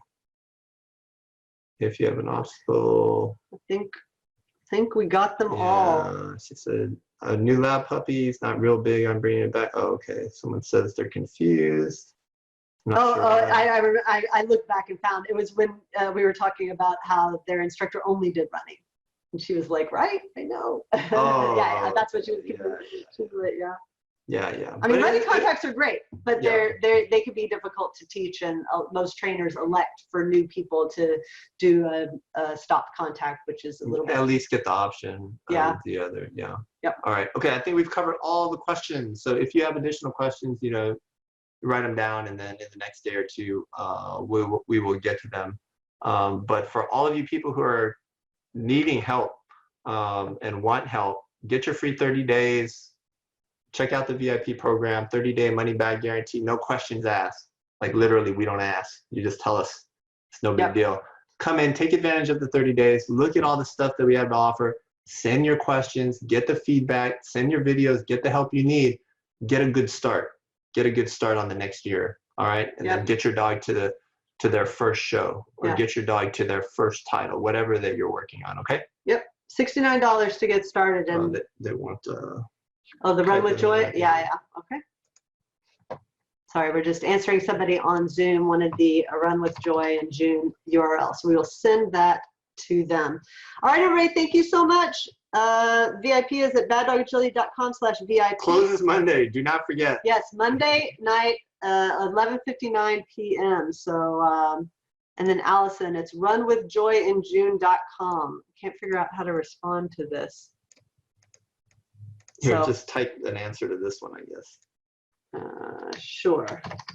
If you have an obstacle. I think we got them all. She said, a new lab puppy is not real big on bringing it back. Oh, okay. Someone says they're confused. I looked back and found it was when we were talking about how their instructor only did running. And she was like, right, I know. Yeah, that's what she was giving. She was like, yeah. Yeah. I mean, running contacts are great, but they could be difficult to teach, and most trainers elect for new people to do a stop contact, which is a little bit. At least get the option of the other. Yeah. Yep. All right. Okay. I think we've covered all the questions. So if you have additional questions, write them down, and then in the next day or two, we will get to them. But for all of you people who are needing help and want help, get your free 30 days. Check out the VIP program, 30-day money back guarantee, no questions asked. Like literally, we don't ask. You just tell us. It's no big deal. Come in, take advantage of the 30 days, look at all the stuff that we have to offer, send your questions, get the feedback, send your videos, get the help you need, get a good start. Get a good start on the next year, all right? And then get your dog to their first show, or get your dog to their first title, whatever that you're working on, okay? Yep, $69 to get started. And they want the Run with Joy? Yeah, okay. Sorry, we're just answering somebody on Zoom wanted the Run with Joy in June URL. So we will send that to them. All right, everybody, thank you so much. VIP is at baddogagility.com/VIP. Closes Monday, do not forget. Yes, Monday night, 11:59 p.m. So, and then Allison, it's runwithjoyinjune.com. Can't figure out how to respond to this. Here, just type an answer to this one, I guess. Sure.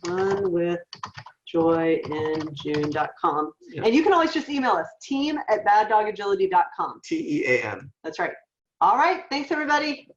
Runwithjoyinjune.com. And you can always just email us, team@baddogagility.com. TEAM. That's right. All right. Thanks, everybody.